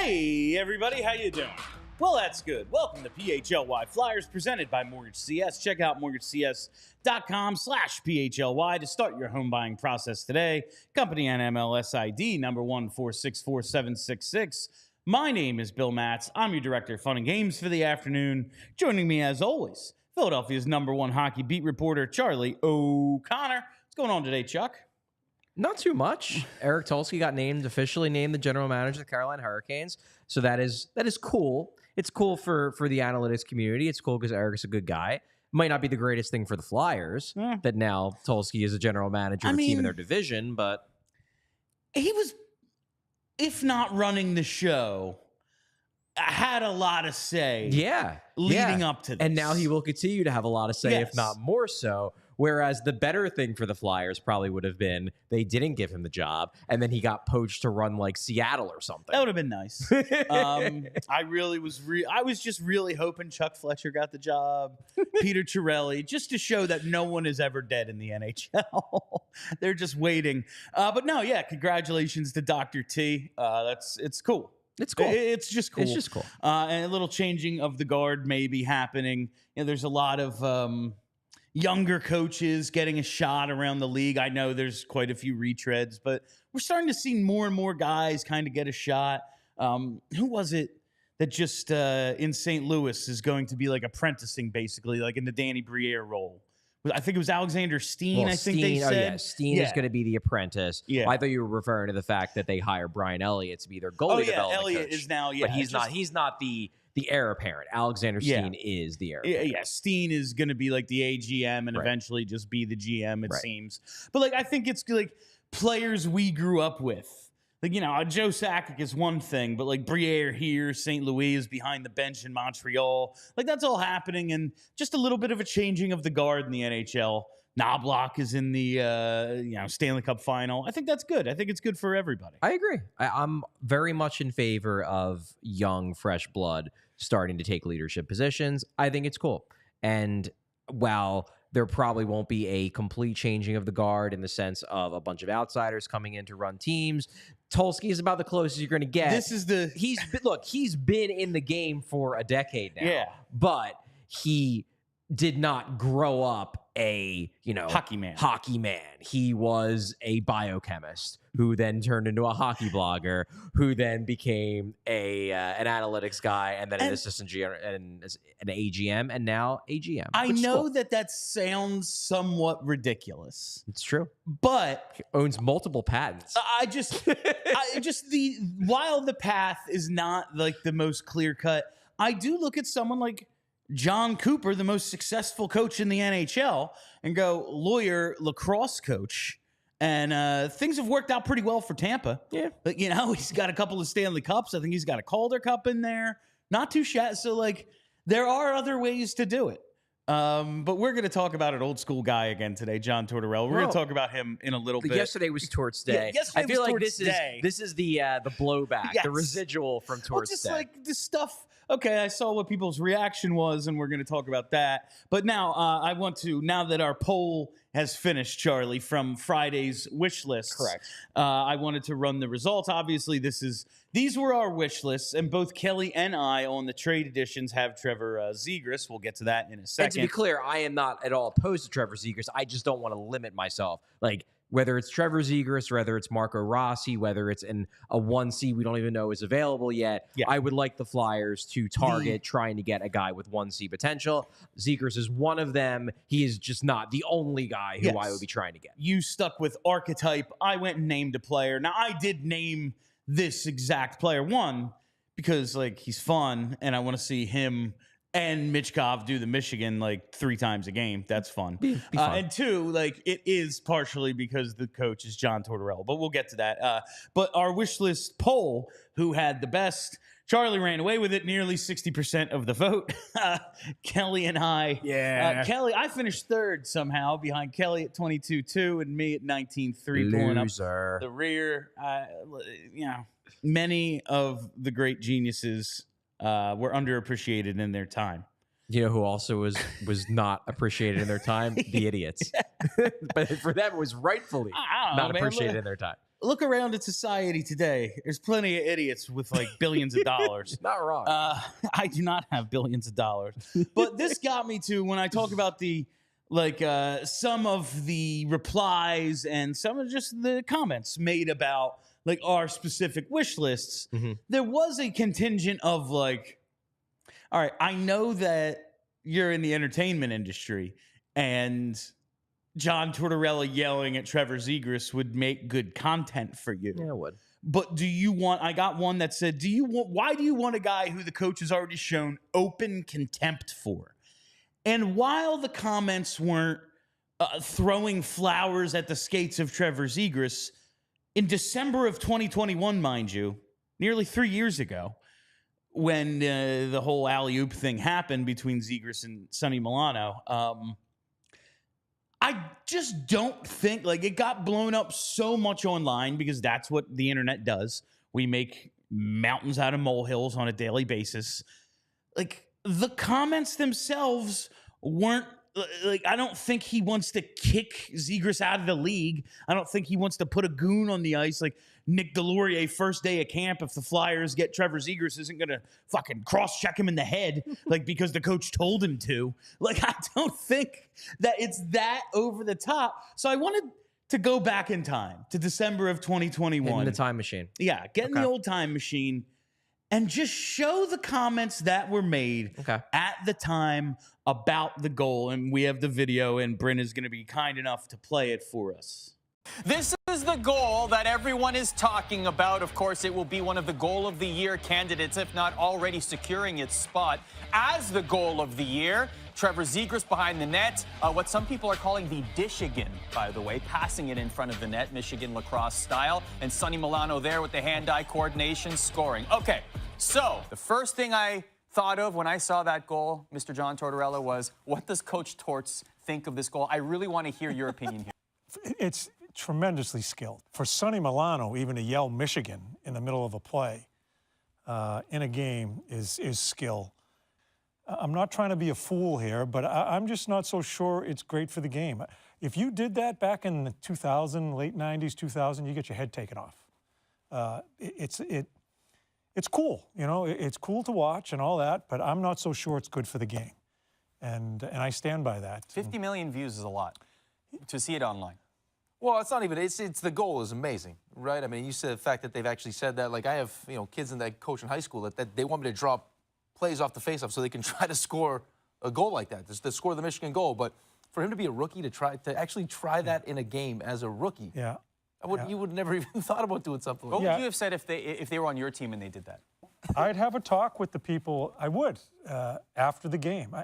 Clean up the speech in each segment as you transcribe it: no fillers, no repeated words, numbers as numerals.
Hey, everybody, how you doing? Well, that's good. Welcome to PHLY Flyers, presented by Mortgage CS. Check out mortgagecs.com/PHLY to start your home buying process today. Company NMLSID number 1464766. My name is Bill Matz. I'm your director of fun and games for the afternoon. Joining me, as always, Philadelphia's number one hockey beat reporter, Charlie O'Connor. What's going on today, Chuck? Not too much. Eric Tulsky got officially named the general manager of the Carolina Hurricanes. So that is cool. It's cool for the analytics community. It's cool because Eric's a good guy. Might not be the greatest thing for the Flyers that now Tulsky is a general manager of a team in their division, but he was, if not running the show, had a lot of say. Leading up to this. And now he will continue to have a lot of say, if not more so. Whereas the better thing for the Flyers probably would have been they didn't give him the job, and then he got poached to run like Seattle or something. That would have been nice. I was just really hoping Chuck Fletcher got the job, Peter Chiarelli, just to show that no one is ever dead in the NHL. They're just waiting. But no, congratulations to Dr. T. It's cool. It's cool. It's just cool. It's just cool. And a little changing of the guard may be happening. There's a lot of younger coaches getting a shot around the league. I know there's quite a few retreads, but we're starting to see more and more guys kind of get a shot. Who was it that just in St. Louis is going to be like apprenticing, basically, like in the Danny Briere role? I think it was Alexander Steen, Well, I think they said. Steen is going to be the apprentice. Yeah. I thought you were referring to the fact that they hired Brian Elliott to be their goalie development Elliott coach. is now, But he's not the heir apparent. Alexander Steen is the heir apparent. Yeah, Steen is going to be like the AGM and eventually just be the GM, it seems. But like, I think it's like players we grew up with. Like, Joe Sakic is one thing, but like Briere here, St. Louis is behind the bench in Montreal. Like, that's all happening, and just a little bit of a changing of the guard in the NHL. Knobloch is in the Stanley Cup final. I think that's good. I think it's good for everybody. I agree. I'm very much in favor of young, fresh blood starting to take leadership positions. I think it's cool. And while there probably won't be a complete changing of the guard in the sense of a bunch of outsiders coming in to run teams, Tulsky is about the closest you're going to get. He's been in the game for a decade now. Yeah. But he did not grow up a hockey man. He was a biochemist who then turned into a hockey blogger, who then became an analytics guy, and then an assistant GM and an AGM, and now AGM. I know that sounds somewhat ridiculous. It's true, but he owns multiple patents. While the path is not like the most clear cut, I do look at someone like John Cooper, the most successful coach in the NHL, and go lawyer, lacrosse coach. And things have worked out pretty well for Tampa. Yeah. But, he's got a couple of Stanley Cups. I think he's got a Calder Cup in there. Not too shabby. So, like, there are other ways to do it. But we're going to talk about an old school guy again today, John Tortorella. We're going to talk about him in a little bit. Yesterday was Torts Day. I feel like this is the blowback, the residual from Torts Day. Like this stuff. Okay, I saw what people's reaction was, and we're going to talk about that. But now now that our poll has finished, Charlie, from Friday's wish lists. Correct. I wanted to run the results. Obviously, these were our wish lists, and both Kelly and I on the trade editions have Trevor Zegras. We'll get to that in a second. And to be clear, I am not at all opposed to Trevor Zegras. I just don't want to limit myself. Like, whether it's Trevor Zegras, whether it's Marco Rossi, whether it's in a 1C we don't even know is available yet, I would like the Flyers to target trying to get a guy with 1C potential. Zegras is one of them. He is just not the only guy who I would be trying to get. You stuck with archetype. I went and named a player. Now, I did name this exact player. One, because like he's fun, and I want to see him and Mitchkov do the Michigan like 3 times a game. That's fun. Be fun. And 2, like it is partially because the coach is John Tortorella, but we'll get to that. But our wish list poll, who had the best? Charlie ran away with it, nearly 60% of the vote. Kelly and I. Yeah. Kelly, I finished third somehow behind Kelly at 22-2 and me at 19-3, pulling up the rear. Many of the great geniuses were underappreciated in their time. You know who also was not appreciated in their time? The idiots. But for them, it was rightfully not appreciated in their time. look around at society today. There's plenty of idiots with like billions of dollars. Not wrong. I do not have billions of dollars. But this got me to when I talk about the some of the replies and some of just the comments made about like our specific wish lists. There was a contingent of like, all right, I know that you're in the entertainment industry and John Tortorella yelling at Trevor Zegras would make good content for you. Yeah, it would. But do you want, I got one that said, why do you want a guy who the coach has already shown open contempt for? And while the comments weren't throwing flowers at the skates of Trevor Zegras, in December of 2021, mind you, nearly 3 years ago, when the whole alley-oop thing happened between Zegras and Sonny Milano, I just don't think, like, it got blown up so much online because that's what the internet does. We make mountains out of molehills on a daily basis. Like, the comments themselves weren't, like, I don't think he wants to kick Zegras out of the league. I don't think he wants to put a goon on the ice like Nick Delorier first day of camp. If the Flyers get Trevor Zegras, isn't going to fucking cross-check him in the head like because the coach told him to. Like, I don't think that it's that over the top. So I wanted to go back in time to December of 2021. In the time machine. Yeah, get in the old time machine and just show the comments that were made at the time about the goal. And we have the video, and Bryn is going to be kind enough to play it for us. This is the goal that everyone is talking about. Of course, it will be one of the goal of the year candidates, if not already securing its spot as the goal of the year. Trevor Zegras behind the net, what some people are calling the Dishigan, by the way, passing it in front of the net, Michigan lacrosse style, and Sonny Milano there with the hand-eye coordination scoring. Okay, so the first thing I thought of when I saw that goal, Mr. John Tortorella, was what does Coach Torts think of this goal? I really want to hear your opinion here. It's tremendously skilled. For Sonny Milano, even to yell Michigan in the middle of a play in a game is skill. I'm not trying to be a fool here, but I'm just not so sure it's great for the game. If you did that back in the 2000, late 90s, 2000, you get your head taken off. It's cool, you know, it's cool to watch and all that, but I'm not so sure it's good for the game. And I stand by that. 50 million views is a lot to see it online. Well, it's not even, it's the goal is amazing, right? I mean, you said the fact that they've actually said that. Like, I have, you know, kids in that coach in high school that they want me to drop plays off the faceoff so they can try to score a goal like that, to score the Michigan goal. But for him to be a rookie, to actually try that in a game as a rookie, you would never even thought about doing something like that. What would you have said if they were on your team and they did that? I'd have a talk with the people. I would after the game.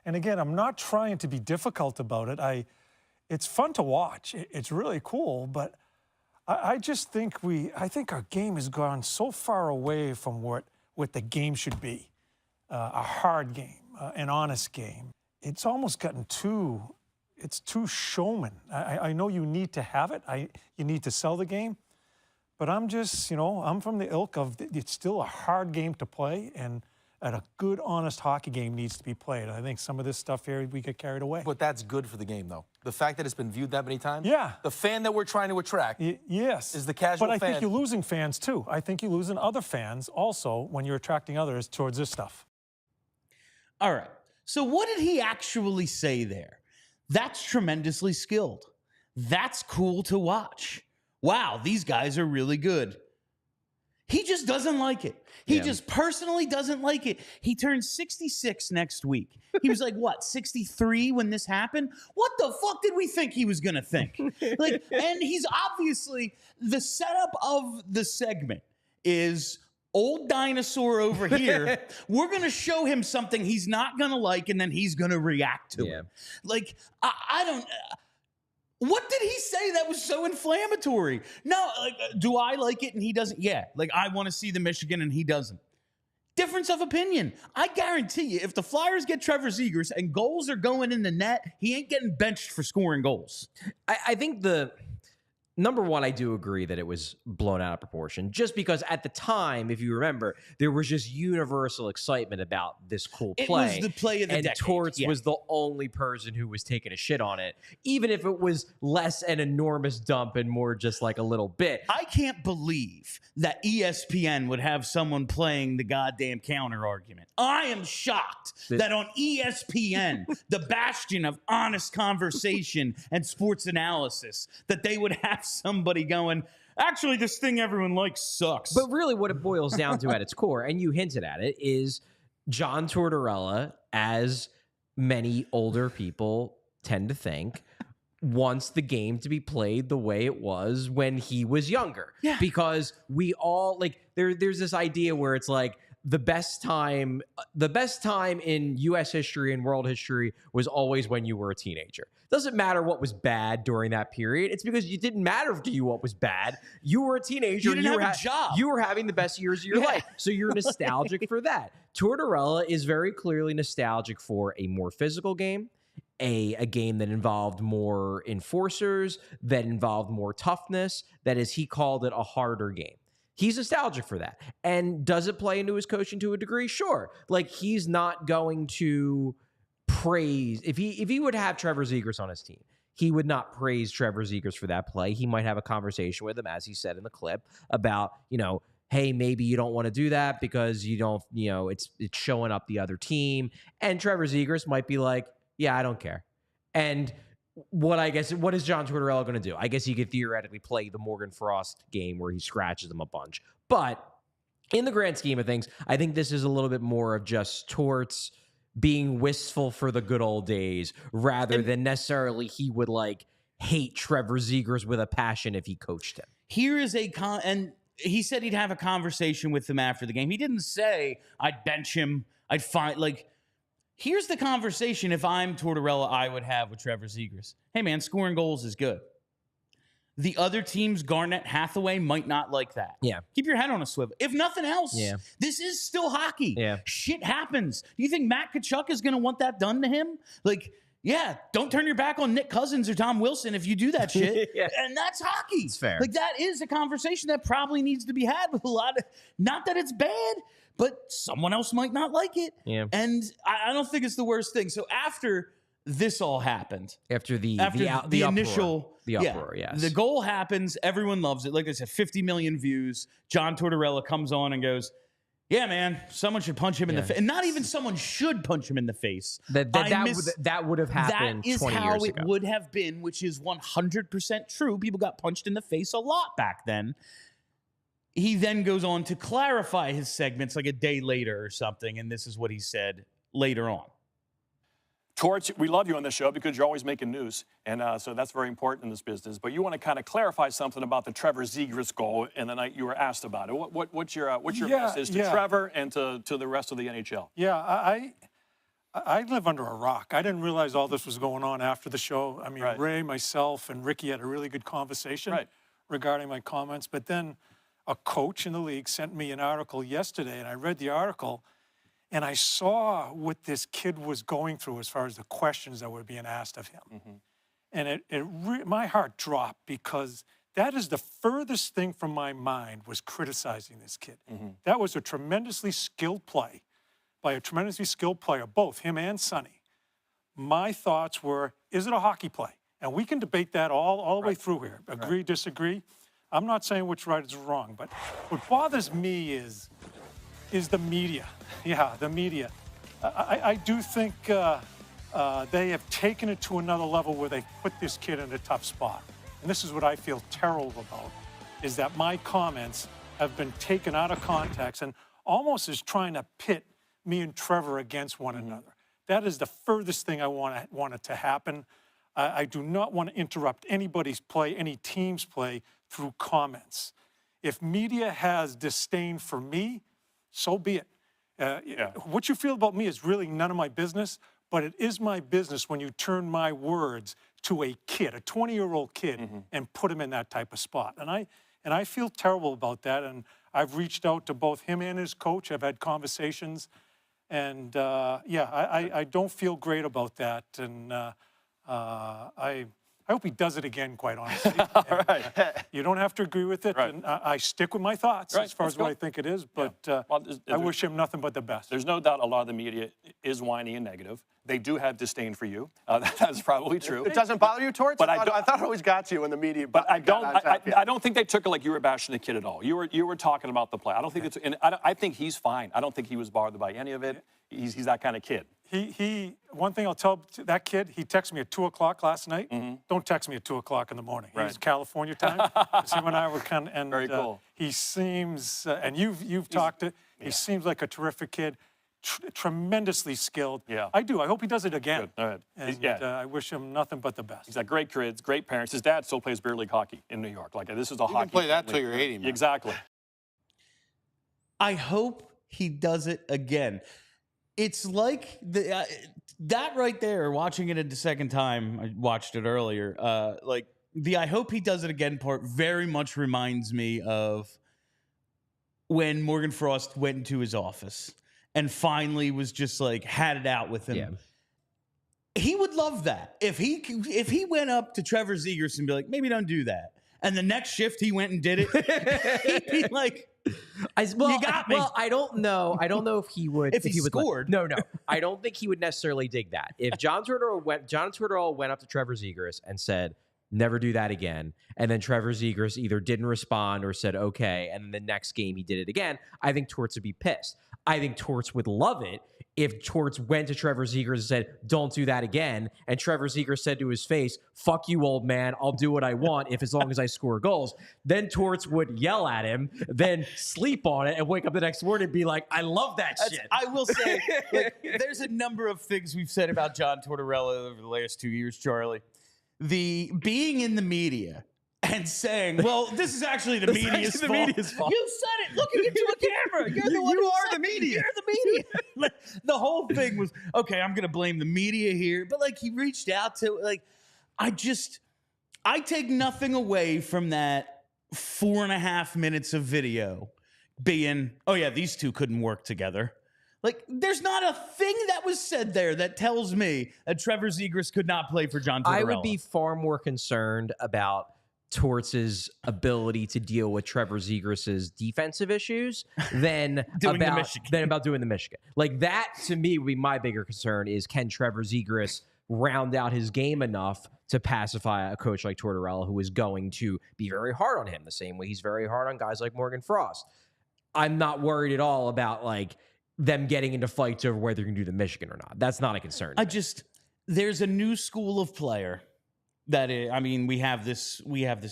And again, I'm not trying to be difficult about it. It's fun to watch. It's really cool, but I just think I think our game has gone so far away from what the game should be. A hard game, an honest game. It's almost gotten too showman. I know you need to have it. You need to sell the game. But I'm just, you know, I'm from the ilk of it's still a hard game to play, and a good, honest hockey game needs to be played. I think some of this stuff here, we get carried away. But that's good for the game, though. The fact that it's been viewed that many times. Yeah. The fan that we're trying to attract. Yes. Is the casual fan. But I think you're losing fans, too. I think you're losing other fans also when you're attracting others towards this stuff. All right. So what did he actually say there? That's tremendously skilled. That's cool to watch. Wow, these guys are really good. He just doesn't like it. He just personally doesn't like it. He turns 66 next week. He was like, what, 63 when this happened? What the fuck did we think he was going to think? Like, and he's obviously, the setup of the segment is old dinosaur over here. We're going to show him something he's not going to like, and then he's going to react to it. Like, I don't... What did he say that was so inflammatory? No, like, do I like it and he doesn't? Yeah, like, I want to see the Michigan and he doesn't. Difference of opinion. I guarantee you, if the Flyers get Trevor Zegras and goals are going in the net, he ain't getting benched for scoring goals. I think Number one, I do agree that it was blown out of proportion, just because at the time, if you remember, there was just universal excitement about this cool play. It was the play of the and decade. Torts was the only person who was taking a shit on it, even if it was less an enormous dump and more just like a little bit. I can't believe that ESPN would have someone playing the goddamn counter argument. I am shocked that on ESPN, the bastion of honest conversation and sports analysis, that they would have somebody going, actually, this thing everyone likes sucks. But really what it boils down to at its core, and you hinted at it, is John Tortorella, as many older people tend to think, wants the game to be played the way it was when he was younger. Yeah. Because we all, like, there's this idea where it's like, the best time in U.S. history and world history was always when you were a teenager. Doesn't matter what was bad during that period. It's because it didn't matter to you what was bad. You were a teenager. You didn't have a job. You were having the best years of your life. So you're nostalgic for that. Tortorella is very clearly nostalgic for a more physical game, a game that involved more enforcers, that involved more toughness, that, as he called it, a harder game. He's nostalgic for that. And does it play into his coaching to a degree? Sure. Like, he's not going to praise, if he would have Trevor Zegras on his team, he would not praise Trevor Zegras for that play. He might have a conversation with him, as he said in the clip, about, hey, maybe you don't want to do that because you don't, it's showing up the other team. And Trevor Zegras might be like, yeah, I don't care. And what is John Tortorella going to do? I guess he could theoretically play the Morgan Frost game where he scratches them a bunch. But in the grand scheme of things, I think this is a little bit more of just Torts being wistful for the good old days rather than necessarily he would hate Trevor Zegras with a passion if he coached him. Here is and he said he'd have a conversation with him after the game. He didn't say I'd bench him. I'd find here's the conversation if I'm Tortorella I would have with Trevor Zegras. Hey, man, scoring goals is good. The other team's Garnett Hathaway might not like that. Yeah. Keep your head on a swivel. If nothing else, this is still hockey. Yeah. Shit happens. Do you think Matt Tkachuk is going to want that done to him? Don't turn your back on Nick Cousins or Tom Wilson if you do that shit. Yeah. And that's hockey. It's fair. That is a conversation that probably needs to be had with a lot of, not that it's bad, but someone else might not like it. Yeah. And I don't think it's the worst thing. So after this all happened, after the initial uproar, yes. The goal happens, everyone loves it. Like I said, 50 million views. John Tortorella comes on and goes, yeah, man, someone should punch him in the face. And not even someone should punch him in the face. That would have happened 20 years ago. That is how it would have been, which is 100% true. People got punched in the face a lot back then. He then goes on to clarify his segments like a day later or something, and this is what he said later on. Torts, we love you on this show because you're always making news, and so that's very important in this business. But you want to kind of clarify something about the Trevor Zegras goal and the night you were asked about it. What's your message to Trevor and to the rest of the NHL? Yeah, I live under a rock. I didn't realize all this was going on after the show. I mean, Ray, myself, and Ricky had a really good conversation regarding my comments. But then a coach in the league sent me an article yesterday, and I read the article, and I saw what this kid was going through as far as the questions that were being asked of him. Mm-hmm. And my heart dropped because that is the furthest thing from my mind was criticizing this kid. Mm-hmm. That was a tremendously skilled play by a tremendously skilled player, both him and Sonny. My thoughts were, is it a hockey play? And we can debate that all the way through here. Agree, disagree. I'm not saying which right is wrong, but what bothers me is the media. Yeah, the media. I do think they have taken it to another level where they put this kid in a tough spot. And this is what I feel terrible about, is that my comments have been taken out of context and almost is trying to pit me and Trevor against one another. That is the furthest thing I want it to happen. I do not want to interrupt anybody's play, any team's play, through comments. If media has disdain for me, so be it. What you feel about me is really none of my business, but it is my business when you turn my words to a kid, a 20-year-old kid, and put him in that type of spot. And I feel terrible about that, and I've reached out to both him and his coach. I've had conversations, and I don't feel great about that. And I hope he does it again, quite honestly. Right. You don't have to agree with it, Right. and I stick with my thoughts Right. as far Let's as what go. I think it is, but Well, I wish him nothing but the best. There's no doubt a lot of the media is whiny and negative. They do have disdain for you. That's probably true. It doesn't bother you, Torts? But I thought it always got you in the media. But I don't think they took it like you were bashing the kid at all. You were talking about the play. I don't think it's, and I think he's fine. I don't think he was bothered by any of it. He's that kind of kid. One thing I'll tell that kid, he texted me at 2 o'clock last night. Don't text me at 2 o'clock in the morning. Right. He's California time. So him and I were kind of, and Very cool. He seems, and you've talked to, he seems like a terrific kid, tremendously skilled. Yeah. I do. I hope he does it again. Good. All right. And I wish him nothing but the best. He's got great kids, great parents. His dad still plays beer league hockey in New York. Like, this is a hockey. You can play that till league. you're 80, man. Exactly. I hope he does it again. It's like that right there, watching it the second time, I watched it earlier, like the I hope he does it again part very much reminds me of when Morgan Frost went into his office and finally was just like, had it out with him. Yeah. He would love that. If he went up to Trevor Zegras and be like, maybe don't do that. And the next shift he went and did it, he'd be like, you got me. Well, I don't know. I don't know if he would. If he would scored. No. I don't think he would necessarily dig that. If John Tortorella went up to Trevor Zegras and said, never do that again, and then Trevor Zegras either didn't respond or said, okay, and then the next game he did it again, I think Torts would be pissed. I think Torts would love it if Torts went to Trevor Zegras and said, don't do that again, and Trevor Zegras said to his face, fuck you, old man, I'll do what I want as long as I score goals. Then Torts would yell at him, then sleep on it, and wake up the next morning and be like, I love that shit. I will say, like, there's a number of things we've said about John Tortorella over the last 2 years, Charlie. The being in the media and saying, well, this is actually the media's fault. You said it looking into a camera. You're the one who said the media. You're the media. Like, the whole thing was, okay, I'm going to blame the media here. But, like, he reached out to, like, I take nothing away from that 4.5 minutes of video being, oh, yeah, these two couldn't work together. Like, there's not a thing that was said there that tells me that Trevor Zegras could not play for John Tortorella. I would be far more concerned about Torts' ability to deal with Trevor Zegras' defensive issues than about doing the Michigan. Like, that, to me, would be my bigger concern is, can Trevor Zegras round out his game enough to pacify a coach like Tortorella, who is going to be very hard on him the same way he's very hard on guys like Morgan Frost. I'm not worried at all about, like, them getting into fights over whether you can do the Michigan or not. That's not a concern. There's a new school of player that is, I mean, we have this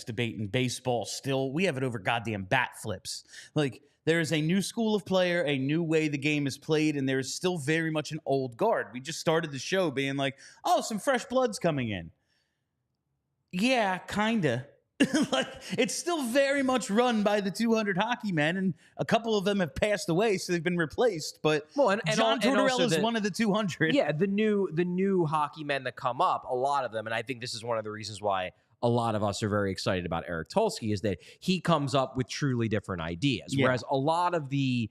debate in baseball still. We have it over goddamn bat flips. Like, there is a new school of player, a new way the game is played, and there's still very much an old guard. We just started the show being like, oh, some fresh blood's coming in. Yeah, kinda. Like, it's still very much run by the 200 hockey men, and a couple of them have passed away, so they've been replaced. But John Tortorella is one of the 200. Yeah, the new hockey men that come up, a lot of them, and I think this is one of the reasons why a lot of us are very excited about Eric Tulsky, is that he comes up with truly different ideas. Yeah. Whereas a lot of the,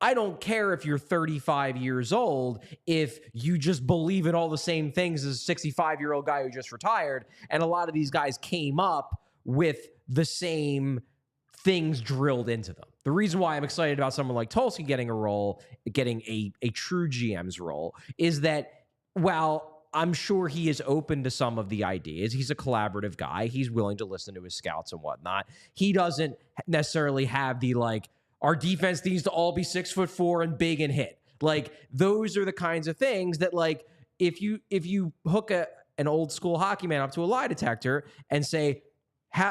I don't care if you're 35 years old, if you just believe in all the same things as a 65-year-old guy who just retired. And a lot of these guys came up with the same things drilled into them. The reason why I'm excited about someone like Tulsky getting a role, getting a true GM's role, is that while I'm sure he is open to some of the ideas, he's a collaborative guy, he's willing to listen to his scouts and whatnot, he doesn't necessarily have the, like, our defense needs to all be 6'4" and big and hit. Like, those are the kinds of things that, like, if you hook an old school hockey man up to a lie detector and say,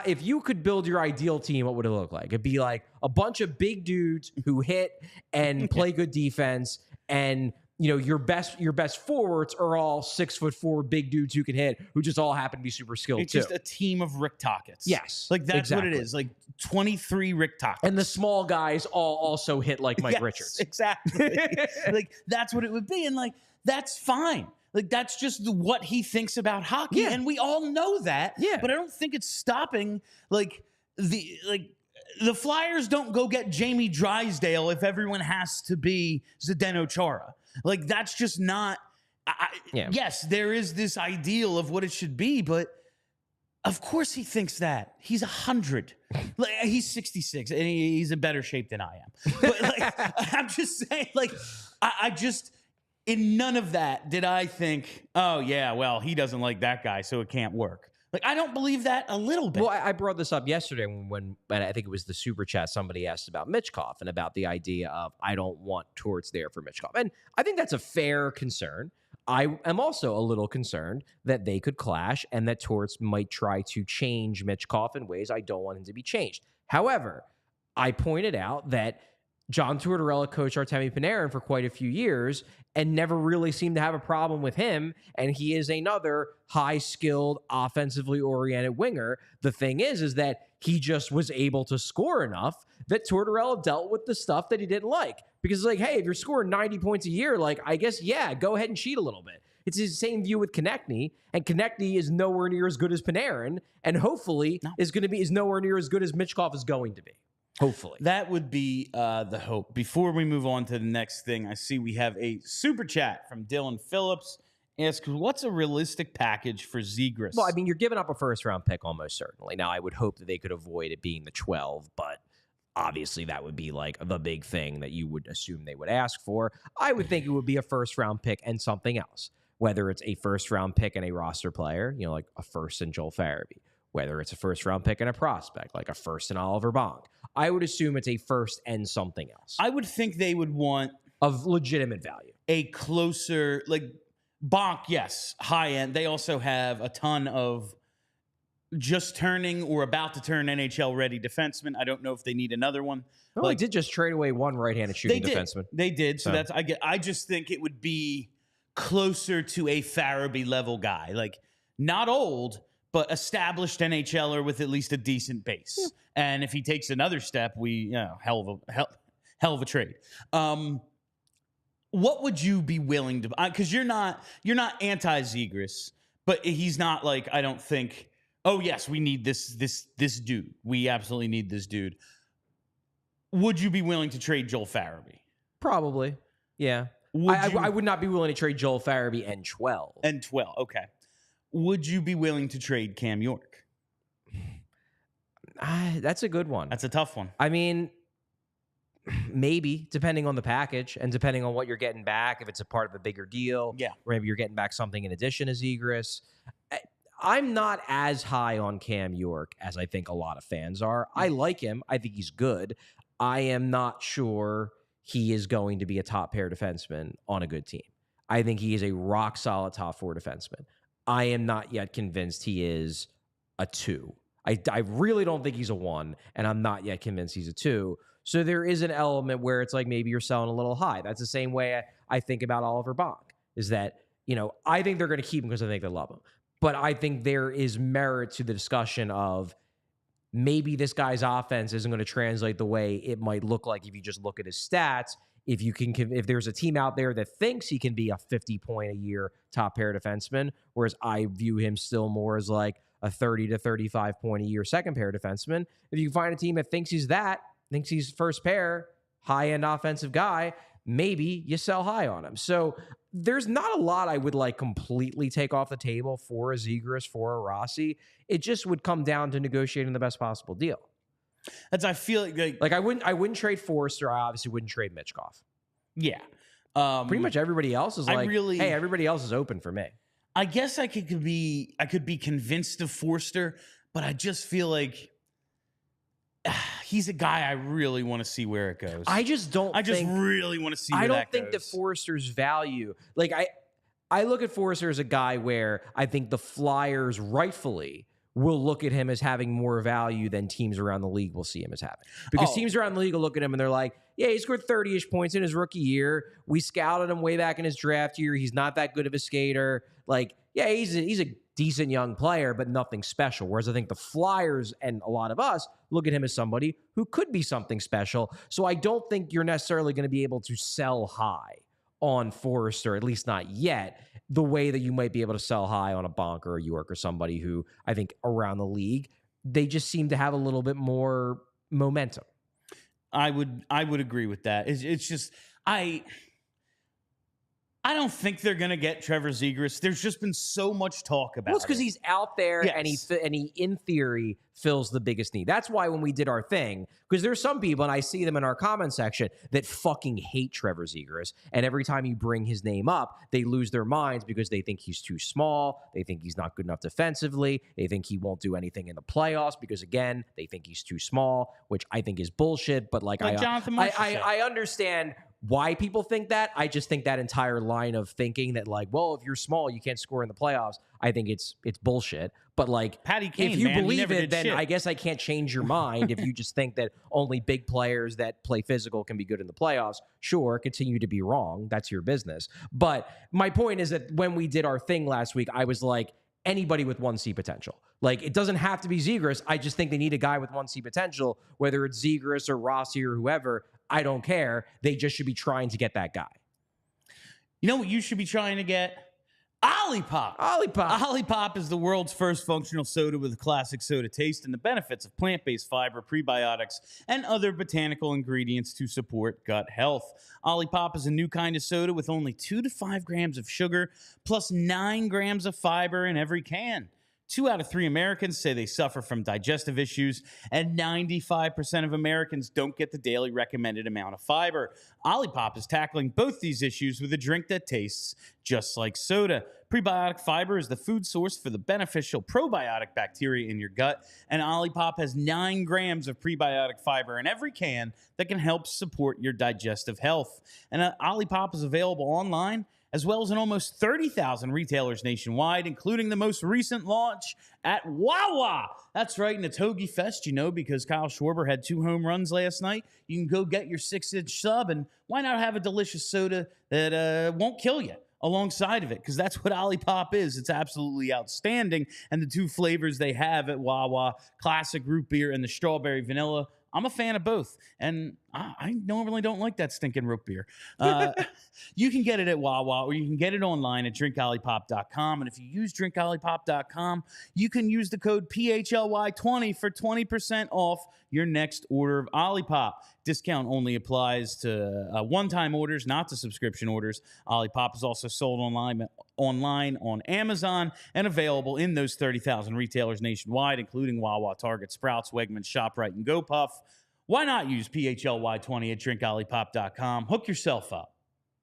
if you could build your ideal team, what would it look like? It'd be like a bunch of big dudes who hit and play good defense, and your best forwards are all 6'4" big dudes who can hit, who just all happen to be super skilled. It's just a team of Rick Tocchet's. Yes, like that's exactly what it is. Like 23 Rick Tocchet's, and the small guys all also hit like Mike Richards. Exactly. Like, that's what it would be, and like, that's fine. Like, that's just what he thinks about hockey, and we all know that. Yeah, but I don't think it's stopping. The Flyers don't go get Jamie Drysdale if everyone has to be Zdeno Chara. Like, that's just not. Yes, there is this ideal of what it should be, but Of course he thinks that. He's 100. Like, he's 66, and he's in better shape than I am. But like, I'm just saying, like, I just, in none of that did I think, oh, yeah, well, he doesn't like that guy, so it can't work. Like, I don't believe that a little bit. Well, I brought this up yesterday when I think it was the Super Chat, somebody asked about Mitchkov and about the idea of, I don't want Torts there for Mitchkov. And I think that's a fair concern. I am also a little concerned that they could clash and that Torts might try to change Mitchkov in ways I don't want him to be changed. However, I pointed out that John Tortorella coached Artemi Panarin for quite a few years and never really seemed to have a problem with him. And he is another high-skilled, offensively oriented winger. The thing is that he just was able to score enough that Tortorella dealt with the stuff that he didn't like. Because it's like, hey, if you're scoring 90 points a year, like, I guess, yeah, go ahead and cheat a little bit. It's the same view with Konechny, and Konechny is nowhere near as good as Panarin, and hopefully is nowhere near as good as Mitchkov is going to be. Hopefully. That would be the hope. Before we move on to the next thing, I see we have a super chat from Dylan Phillips. Asks, what's a realistic package for Zegras? Well, I mean, you're giving up a first-round pick almost certainly. Now, I would hope that they could avoid it being the 12, but obviously that would be like the big thing that you would assume they would ask for. I would think it would be a first-round pick and something else, whether it's a first-round pick and a roster player, you know, like a first in Joel Farabee, whether it's a first-round pick and a prospect, like a first in Oliver Bonk. I would assume it's a first and something else. I would think they would want of legitimate value. A closer, like Bonk, yes, high end. They also have a ton of just turning or about to turn NHL ready defensemen. I don't know if they need another one. Well, they did just trade away one right-handed shooting defenseman. They did. So that's I just think it would be closer to a Farabee level guy, like not old, but established NHLer with at least a decent base. Yeah. And if he takes another step, hell of a trade. What would you be willing to? Because you're not anti Zegras, but he's not like, I don't think. Oh yes, we need this dude. We absolutely need this dude. Would you be willing to trade Joel Farabee? Probably, yeah. I would not be willing to trade Joel Farabee and 12. Okay. Would you be willing to trade Cam York? That's a good one. That's a tough one. I mean, maybe, depending on the package and depending on what you're getting back, if it's a part of a bigger deal. Yeah. Or maybe you're getting back something in addition to Zegras. I'm not as high on Cam York as I think a lot of fans are. I like him. I think he's good. I am not sure he is going to be a top pair defenseman on a good team. I think he is a rock solid top 4 defenseman. I am not yet convinced he is a 2. I really don't think he's a 1, and I'm not yet convinced he's a 2. So there is an element where it's like maybe you're selling a little high. That's the same way I think about Oliver Bonk, is that, I think they're going to keep him because I think they love him. But I think there is merit to the discussion of maybe this guy's offense isn't going to translate the way it might look like if you just look at his stats. If there's a team out there that thinks he can be a 50-point-a-year top pair defenseman, whereas I view him still more as like a 30 to 35-point-a-year second pair defenseman. If you can find a team that thinks he's first pair, high-end offensive guy, maybe you sell high on him. So there's not a lot I would like completely take off the table for a Zegras, for a Rossi. It just would come down to negotiating the best possible deal. I feel like I wouldn't trade Forster. I obviously wouldn't trade Mitchkov. Yeah. Pretty much everybody else is hey, everybody else is open for me. I guess I could be convinced of Forster, but I just feel like he's a guy I really want to see where it goes. I just really want to see where that goes. I don't think that Forster's value, I look at Forster as a guy where I think the Flyers rightfully will look at him as having more value than teams around the league will see him as having. Because teams around the league will look at him and they're like, yeah, he scored 30-ish points in his rookie year. We scouted him way back in his draft year. He's not that good of a skater. Yeah, he's a decent young player, but nothing special. Whereas I think the Flyers and a lot of us look at him as somebody who could be something special. So I don't think you're necessarily going to be able to sell high on Forrester, at least not yet, the way that you might be able to sell high on a Bonk or a York or somebody who I think around the league, they just seem to have a little bit more momentum. I would agree with that. It's just I don't think they're going to get Trevor Zegras. There's just been so much talk about it. Well, it's because he's out there and he, in theory, fills the biggest need. That's why when we did our thing, because there's some people, and I see them in our comment section, that fucking hate Trevor Zegras. And every time you bring his name up, they lose their minds because they think he's too small. They think he's not good enough defensively. They think he won't do anything in the playoffs because, again, they think he's too small, which I think is bullshit. But I understand why people think that. I just think that entire line of thinking that, like, well, if you're small, you can't score in the playoffs, I think it's bullshit. But, like, Patty Kane, if you believe it, then shit. I guess I can't change your mind. If you just think that only big players that play physical can be good in the playoffs, sure, continue to be wrong. That's your business. But my point is that when we did our thing last week, I was like, anybody with 1C potential. Like, it doesn't have to be Zegras. I just think they need a guy with 1C potential, whether it's Zegras or Rossi or whoever. I don't care. They just should be trying to get that guy. You know what you should be trying to get? Olipop. Olipop is the world's first functional soda with a classic soda taste and the benefits of plant-based fiber, prebiotics, and other botanical ingredients to support gut health. Olipop is a new kind of soda with only 2 to 5 grams of sugar plus 9 grams of fiber in every can. 2 out of 3 Americans say they suffer from digestive issues, and 95% of Americans don't get the daily recommended amount of fiber. Olipop is tackling both these issues with a drink that tastes just like soda. Prebiotic fiber is the food source for the beneficial probiotic bacteria in your gut, and Olipop has 9 grams of prebiotic fiber in every can that can help support your digestive health. And Olipop is available online as well as in almost 30,000 retailers nationwide, including the most recent launch at Wawa. That's right, in a Togie Fest, because Kyle Schwarber had 2 home runs last night. You can go get your 6-inch sub, and why not have a delicious soda that won't kill you alongside of it? Because that's what Olipop is. It's absolutely outstanding. And the 2 flavors they have at Wawa, classic root beer and the strawberry vanilla, I'm a fan of both, and I normally don't like that stinking root beer. You can get it at Wawa, or you can get it online at drinkolipop.com, and if you use drinkolipop.com, you can use the code PHLY20 for 20% off your next order of Olipop. Discount only applies to one-time orders, not to subscription orders. Olipop is also sold online on Amazon and available in those 30,000 retailers nationwide, including Wawa, Target, Sprouts, Wegmans, ShopRite, and GoPuff. Why not use PHLY20 at drinkolipop.com? Hook yourself up.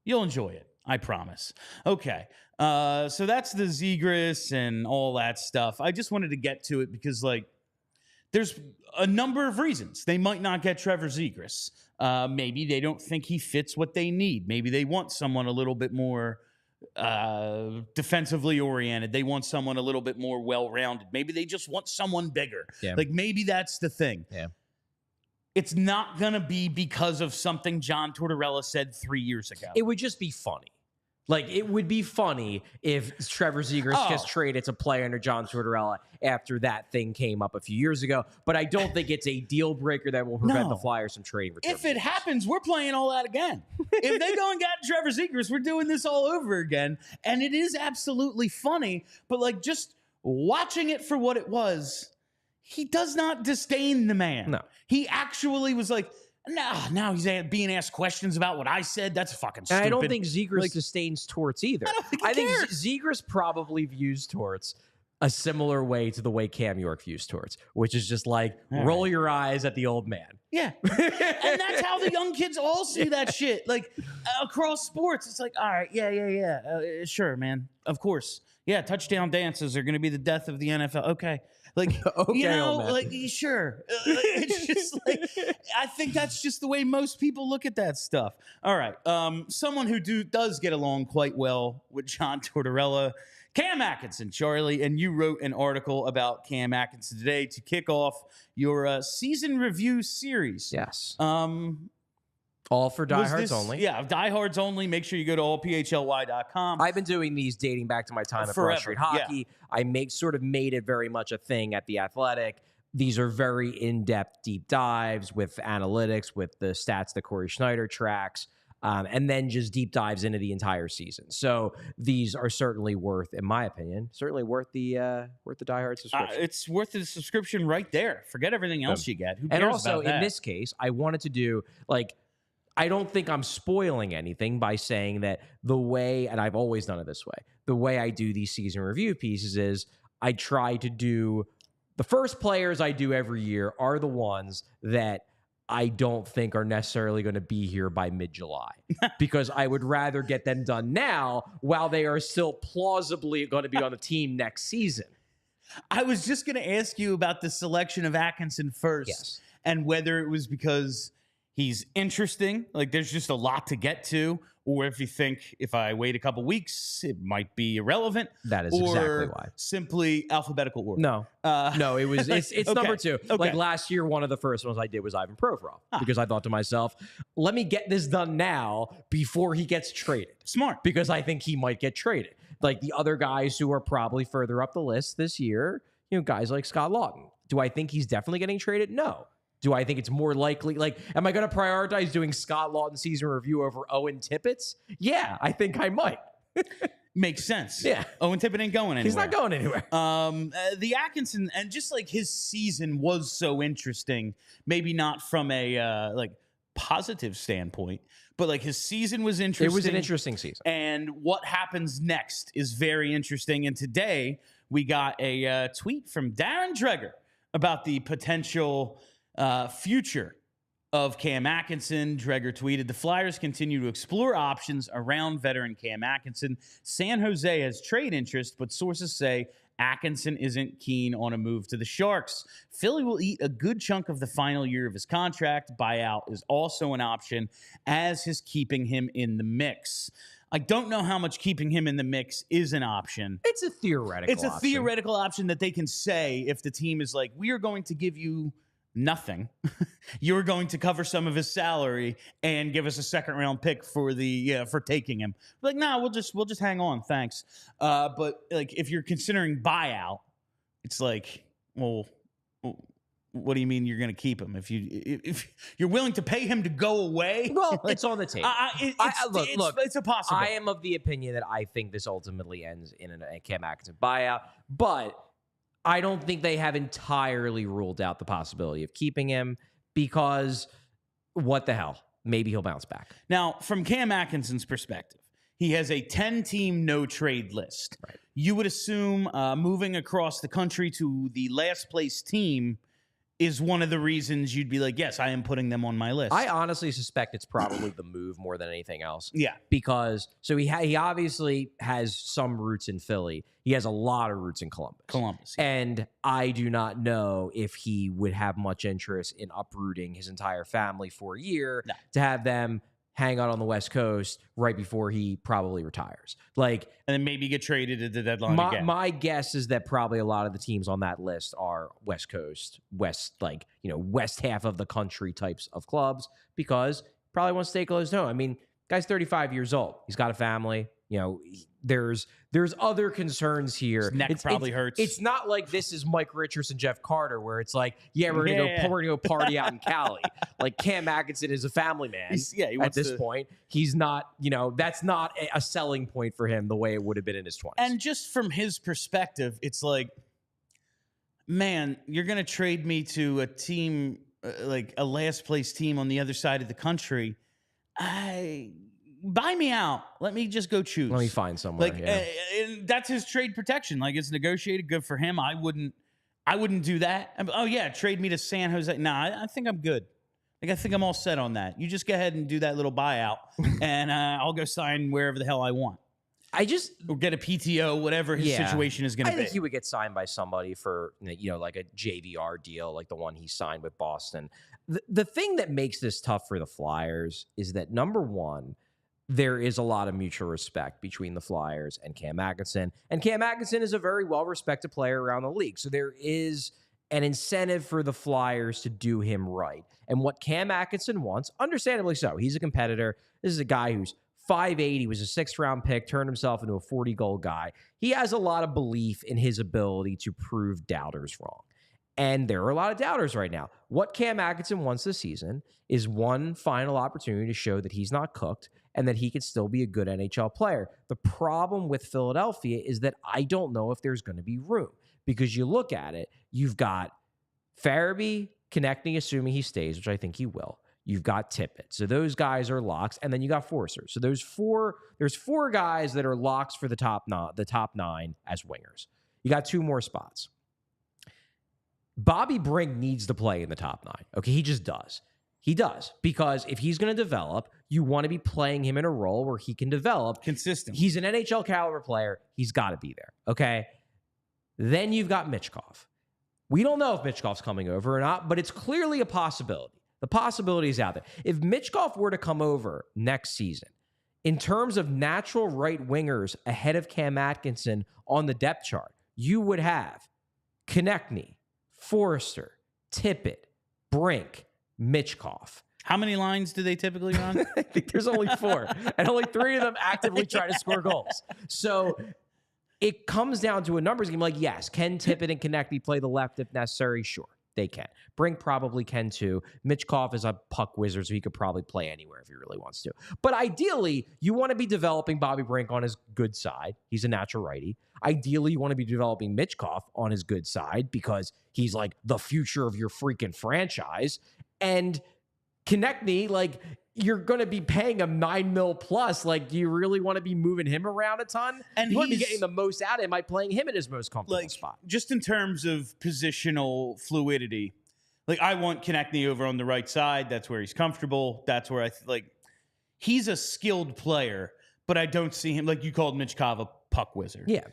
You'll enjoy it. I promise. Okay. So that's the Zegras and all that stuff. I just wanted to get to it because, there's a number of reasons they might not get Trevor Zegras. Maybe they don't think he fits what they need. Maybe they want someone a little bit more defensively oriented. They want someone a little bit more well-rounded. Maybe they just want someone bigger. Yeah. Maybe that's the thing. Yeah. It's not going to be because of something John Tortorella said 3 years ago. It would just be funny. It would be funny if Trevor Zegras gets traded to play under John Tortorella after that thing came up a few years ago. But I don't think it's a deal breaker that will prevent the Flyers from trading for Trevor If it happens, we're playing all that again. If they go and get Trevor Zegras, we're doing this all over again. And it is absolutely funny. But just watching it for what it was, he does not disdain the man. No. He actually was like, now he's being asked questions about what I said. That's fucking stupid. And I don't think Zegras disdains Torts either. I think Zegras probably views Torts a similar way to the way Cam York views Torts, which is just roll your eyes at the old man. Yeah. And that's how the young kids all see that shit. Across sports, it's all right, yeah. Sure, man. Of course. Yeah, touchdown dances are going to be the death of the NFL. Okay. Okay, sure. It's just I think that's just the way most people look at that stuff. All right. Someone who does get along quite well with John Tortorella, Cam Atkinson, Charlie, and you wrote an article about Cam Atkinson today to kick off your season review series. Yes. All for diehards only. Yeah, diehards only. Make sure you go to allphly.com. I've been doing these dating back to my time at Broad Street Hockey. Yeah. I made it very much a thing at The Athletic. These are very in-depth deep dives with analytics, with the stats that Corey Schneider tracks, and then just deep dives into the entire season. So these are certainly worth, in my opinion, worth the diehard subscription. It's worth the subscription right there. Forget everything else you get. Who cares and also, about that? In this case, I wanted to do I don't think I'm spoiling anything by saying that the way, and I've always done it this way, the way I do these season review pieces is I try to do the first players I do every year are the ones that I don't think are necessarily going to be here by mid-July because I would rather get them done now while they are still plausibly going to be on the team next season. I was just going to ask you about the selection of Atkinson first and whether it was because he's interesting, like there's just a lot to get to, or if you think if I wait a couple weeks, it might be irrelevant. That is exactly why. Simply alphabetical order. No, no, it's Okay. number 2. Okay. Like last year, one of the first ones I did was Ivan Provorov because I thought to myself, let me get this done now before he gets traded. Smart. Because I think he might get traded. Like the other guys who are probably further up the list this year, guys like Scott Lawton. Do I think he's definitely getting traded? No. Do I think it's more likely? Like, am I going to prioritize doing Scott Lawton season review over Owen Tippett's? Yeah, I think I might. Makes sense. Yeah. Owen Tippett ain't going anywhere. He's not going anywhere. The Atkinson, and just like his season was so interesting, maybe not from a like positive standpoint, but like his season was interesting. It was an interesting season. And what happens next is very interesting. And today we got a tweet from Darren Dreger about the potential future of Cam Atkinson. Dreger tweeted, the Flyers continue to explore options around veteran Cam Atkinson. San Jose has trade interest, but sources say Atkinson isn't keen on a move to the Sharks. Philly will eat a good chunk of the final year of his contract. Buyout is also an option, as is keeping him in the mix. I don't know how much keeping him in the mix is an option. It's a theoretical It's a option. theoretical option that they can say if the team is like, we are going to give you nothing. You're going to cover some of his salary and give us a second round pick for the for taking him. Like, nah, we'll just hang on, thanks. But like, if you're considering buyout, it's like, well, what do you mean you're going to keep him if you're willing to pay him to go away? Well, it's on the table. Look, it's a possibility. I am of the opinion that I think this ultimately ends in a Cam Atkinson buyout, but I don't think they have entirely ruled out the possibility of keeping him because what the hell? Maybe he'll bounce back. Now, from Cam Atkinson's perspective, he has a 10-team no-trade list. Right. You would assume moving across the country to the last-place team is one of the reasons you'd be like, yes, I am putting them on my list. I honestly suspect it's probably the move more than anything else. Yeah. Because, so he obviously has some roots in Philly. He has a lot of roots in Columbus. Yeah. And I do not know if he would have much interest in uprooting his entire family for a year to have them hang out on the West Coast right before he probably retires. Like, and then maybe get traded at the deadline again. My guess is that probably a lot of the teams on that list are West Coast, west half of the country types of clubs, because probably wants to stay close to home. I mean, guy's 35 years old. He's got a family. There's other concerns here. His neck probably hurts. It's not like this is Mike Richards and Jeff Carter, where it's like, we're gonna go party out in Cali. Like Cam Atkinson is a family man. He wants at this point. He's not. That's not a selling point for him the way it would have been in his 20s. And just from his perspective, it's like, man, you're gonna trade me to a team like a last place team on the other side of the country. Buy me out. Let me just go choose. Let me find somewhere. And that's his trade protection. Like, it's negotiated. Good for him. I wouldn't do that. Oh yeah, trade me to San Jose. Nah, I think I'm good. Like, I think I'm all set on that. You just go ahead and do that little buyout, and I'll go sign wherever the hell I want. Or get a PTO, whatever his situation is going to be. I think he would get signed by somebody for like a JVR deal, like the one he signed with Boston. The thing that makes this tough for the Flyers is that, number one, there is a lot of mutual respect between the Flyers and Cam Atkinson. And Cam Atkinson is a very well-respected player around the league. So there is an incentive for the Flyers to do him right. And what Cam Atkinson wants, understandably so, he's a competitor. This is a guy who's 5'8". He was a 6th-round pick, turned himself into a 40-goal guy. He has a lot of belief in his ability to prove doubters wrong. And there are a lot of doubters right now. What Cam Atkinson wants this season is one final opportunity to show that he's not cooked and that he can still be a good NHL player. The problem with Philadelphia is that I don't know if there's going to be room, because you look at it, you've got Farabee, Konechny, assuming he stays, which I think he will. You've got Tippett. So those guys are locks. And then you got Forster. So there's four guys that are locks for the top 9 as wingers. You got 2 more spots. Bobby Brink needs to play in the top 9. Okay, he just does. He does. Because if he's going to develop, you want to be playing him in a role where he can develop. Consistent. He's an NHL caliber player. He's got to be there. Okay? Then you've got Michkov. We don't know if Michkov's coming over or not, but it's clearly a possibility. The possibility is out there. If Michkov were to come over next season, in terms of natural right wingers ahead of Cam Atkinson on the depth chart, you would have Konechny, Forster, Tippett, Brink, Michkov. How many lines do they typically run? I think there's only 4, and only 3 of them actively try to score goals. So it comes down to a numbers game. Like, yes, can Tippett and Konechny play the left if necessary? Sure, they can. Brink probably can too. Michkov is a puck wizard, so he could probably play anywhere if he really wants to. But ideally, you want to be developing Bobby Brink on his good side. He's a natural righty. Ideally, you want to be developing Michkov on his good side because he's like the future of your freaking franchise. And Konechny, like, you're going to be paying him $9 million plus. Like, do you really want to be moving him around a ton? And you want to be getting the most out of him by playing him in his most comfortable spot. Just in terms of positional fluidity, like, I want Konechny over on the right side. That's where he's comfortable. That's where he's a skilled player, but I don't see him, like you called Michkov a puck wizard. Yeah.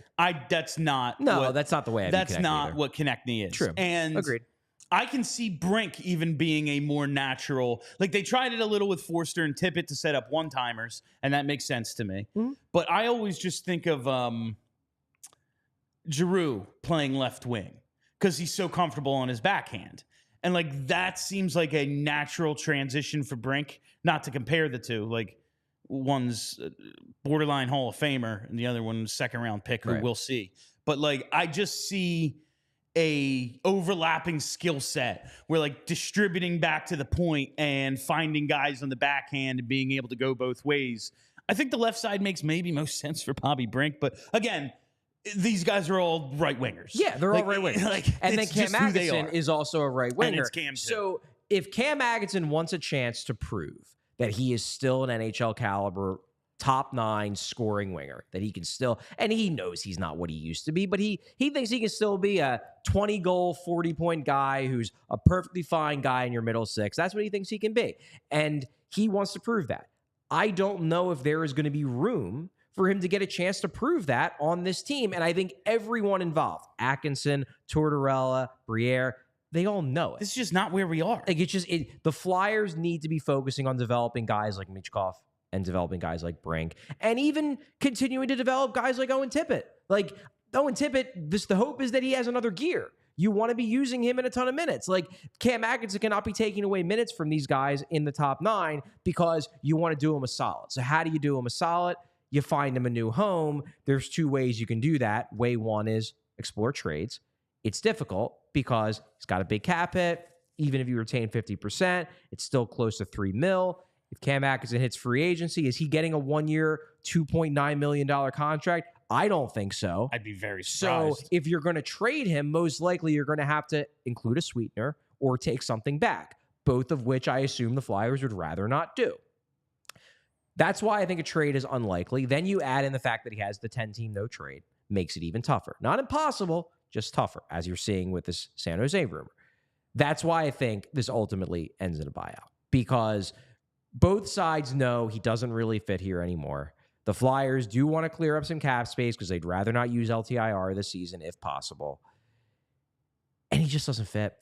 That's not that's not the way I view That's Konechny not either. what Konechny is. True. And agreed. I can see Brink even being a more natural, like they tried it a little with Forster and Tippett to set up one-timers, and that makes sense to me. Mm-hmm. But I always just think of Giroux playing left wing because he's so comfortable on his backhand. And like that seems like a natural transition for Brink, not to compare the two. Like one's borderline Hall of Famer and the other one's second-round pick who we'll see. But like I just see a overlapping skill set where like distributing back to the point and finding guys on the backhand and being able to go both ways. I think the left side makes maybe most sense for Bobby Brink, but again, these guys are all right wingers. Yeah, they're all right wingers. And then Cam Atkinson is also a right winger. And it's Cam too. So if Cam Atkinson wants a chance to prove that he is still an NHL caliber top 9 scoring winger, that he can still, and he knows he's not what he used to be, but he thinks he can still be a 20-goal, 40-point guy who's a perfectly fine guy in your middle six. That's what he thinks he can be. And he wants to prove that. I don't know if there is going to be room for him to get a chance to prove that on this team. And I think everyone involved, Atkinson, Tortorella, Briere, they all know it. This is just not where we are. Like the Flyers need to be focusing on developing guys like Michkov and developing guys like Brink, and even continuing to develop guys like Owen Tippett. Like Owen Tippett, the hope is that he has another gear. You want to be using him in a ton of minutes. Like Cam Atkinson cannot be taking away minutes from these guys in the top 9 because you want to do him a solid. So how do you do him a solid? You find him a new home. There's 2 ways you can do that. Way 1 is explore trades. It's difficult because he's got a big cap hit. Even if you retain 50%, it's still close to $3 million. If Cam Atkinson hits free agency, is he getting a 1-year, $2.9 million contract? I don't think so. I'd be very surprised. So if you're going to trade him, most likely you're going to have to include a sweetener or take something back, both of which I assume the Flyers would rather not do. That's why I think a trade is unlikely. Then you add in the fact that he has the 10-team no trade. Makes it even tougher. Not impossible, just tougher, as you're seeing with this San Jose rumor. That's why I think this ultimately ends in a buyout, because both sides know he doesn't really fit here anymore. The Flyers do want to clear up some cap space because they'd rather not use LTIR this season if possible. And he just doesn't fit.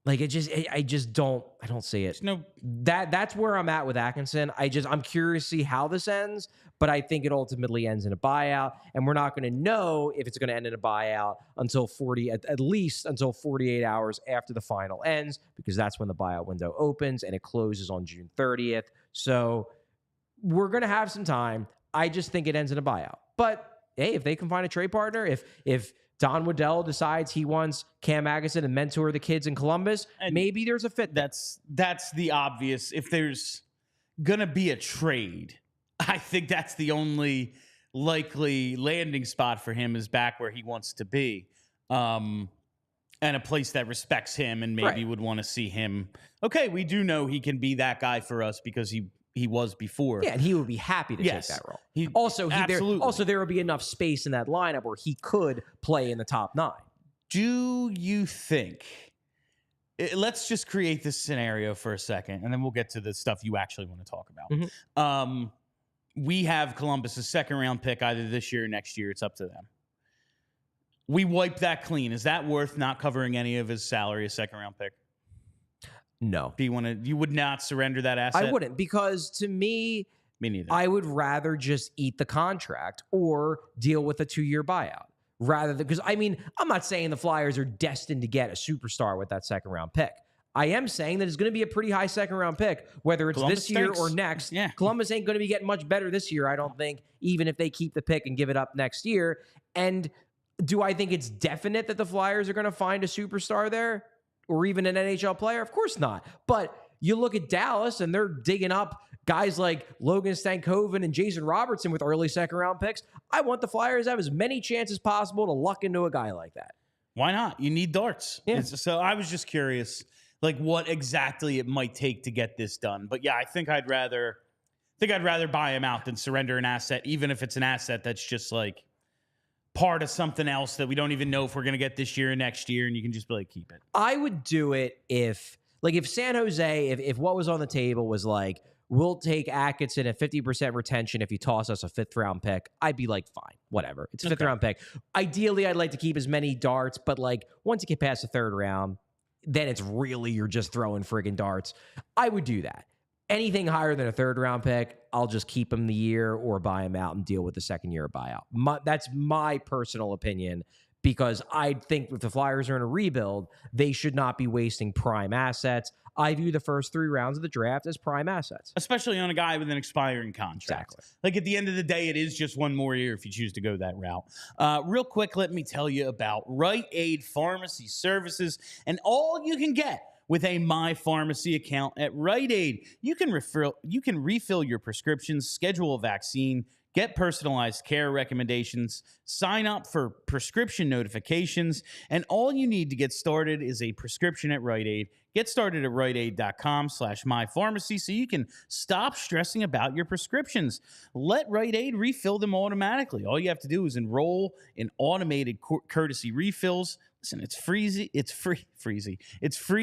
Like I don't see it. That's where I'm at with Atkinson. I'm curious to see how this ends, but I think it ultimately ends in a buyout, and we're not going to know if it's going to end in a buyout until at least until 48 hours after the final ends, because that's when the buyout window opens and it closes on June 30th. So we're going to have some time. I just think it ends in a buyout. But hey, if they can find a trade partner, if Don Waddell decides he wants Cam Atkinson to mentor the kids in Columbus, and maybe there's a fit. That's the obvious. If there's gonna be a trade, I think that's the only likely landing spot for him is back where he wants to be. and a place that respects him and maybe would want to see him. Okay, we do know he can be that guy for us because he was before. Yeah, and he would be happy to take that role. Also, there would be enough space in that lineup where he could play in the top 9. Do you think? Let's just create this scenario for a second, and then we'll get to the stuff you actually want to talk about. We have Columbus's second-round pick either this year or next year. It's up to them. We wipe that clean. Is that worth not covering any of his salary, a second-round pick? No. Do you want to? You would not surrender that asset? I wouldn't, because to me neither. I would rather just eat the contract or deal with a 2-year buyout. Rather than, because I mean, I'm not saying the Flyers are destined to get a superstar with that second-round pick. I am saying that it's going to be a pretty high second-round pick, whether it's Columbus this year stinks. or next. Yeah. Columbus ain't going to be getting much better this year, I don't think, even if they keep the pick and give it up next year. And do I think it's definite that the Flyers are going to find a superstar there or even an NHL player? Of course not. But you look at Dallas, and they're digging up guys like Logan Stankoven and Jason Robertson with early second-round picks. I want the Flyers to have as many chances possible to luck into a guy like that. Why not? You need darts. Yeah. So I was just curious, like what exactly it might take to get this done. But yeah, I think I'd rather buy him out than surrender an asset, even if it's an asset that's just like part of something else that we don't even know if we're going to get this year or next year, and you can just be like, keep it. I would do it if San Jose, if what was on the table was like, we'll take Atkinson at 50% retention if you toss us a 5th-round pick, I'd be like, fine, whatever. It's a 5th-round pick. Ideally, I'd like to keep as many darts, but like once you get past the 3rd round, then it's really you're just throwing friggin' darts. I would do that. Anything higher than a 3rd-round pick, I'll just keep him the year or buy him out and deal with the second-year buyout. That's my personal opinion, because I think if the Flyers are in a rebuild, they should not be wasting prime assets. I view the first 3 rounds of the draft as prime assets. Especially on a guy with an expiring contract. Exactly. Like at the end of the day, it is just one more year if you choose to go that route. Real quick, let me tell you about Rite Aid Pharmacy Services and all you can get with a My Pharmacy account at Rite Aid. You can refill your prescriptions, schedule a vaccine, get personalized care recommendations, sign up for prescription notifications, and all you need to get started is a prescription at Rite Aid. Get started at riteaid.com/mypharmacy so you can stop stressing about your prescriptions. Let Rite Aid refill them automatically. All you have to do is enroll in automated courtesy refills. Listen, it's free,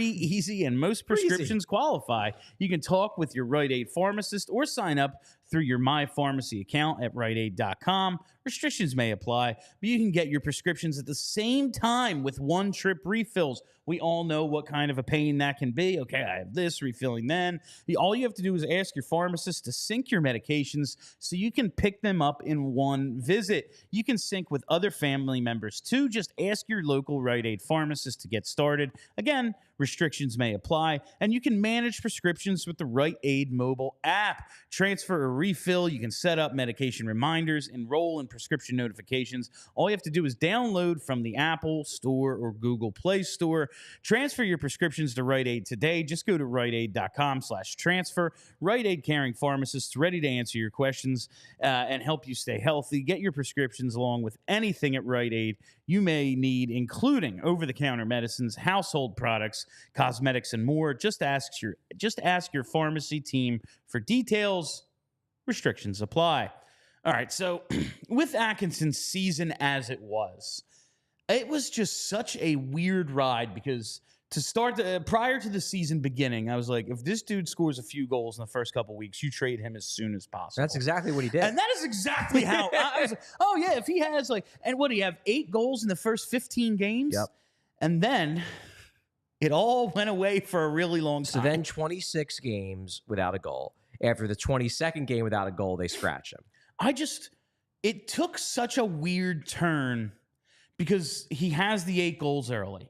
easy, and most prescriptions qualify. You can talk with your Rite Aid pharmacist or sign up through your My Pharmacy account at riteaid.com. Restrictions may apply, but you can get your prescriptions at the same time with one-trip refills. We all know what kind of a pain that can be. Okay, I have this, refilling then. All you have to do is ask your pharmacist to sync your medications so you can pick them up in one visit. You can sync with other family members too. Just ask your local Rite Aid pharmacist to get started. Again, restrictions may apply, and you can manage prescriptions with the Rite Aid mobile app. Transfer or refill, you can set up medication reminders, enroll in prescription notifications. All you have to do is download from the Apple Store or Google Play Store. Transfer your prescriptions to Rite Aid today. Just go to riteaid.com/transfer. Rite Aid caring pharmacists ready to answer your questions and help you stay healthy. Get your prescriptions along with anything at Rite Aid you may need, including over-the-counter medicines, household products, cosmetics, and more. Just ask your pharmacy team for details. Restrictions apply. All right, so with Atkinson's season as it was just such a weird ride because to start prior to the season beginning, I was like, if this dude scores a few goals in the first couple weeks, you trade him as soon as possible. That's exactly what he did. And that is exactly how I was like, oh yeah, if he has and what do you have, 8 goals in the first 15 games? Yep. And then it all went away for a really long time. So then 26 games without a goal. After the 22nd game without a goal, they scratch him. It took such a weird turn because he has the 8 goals early.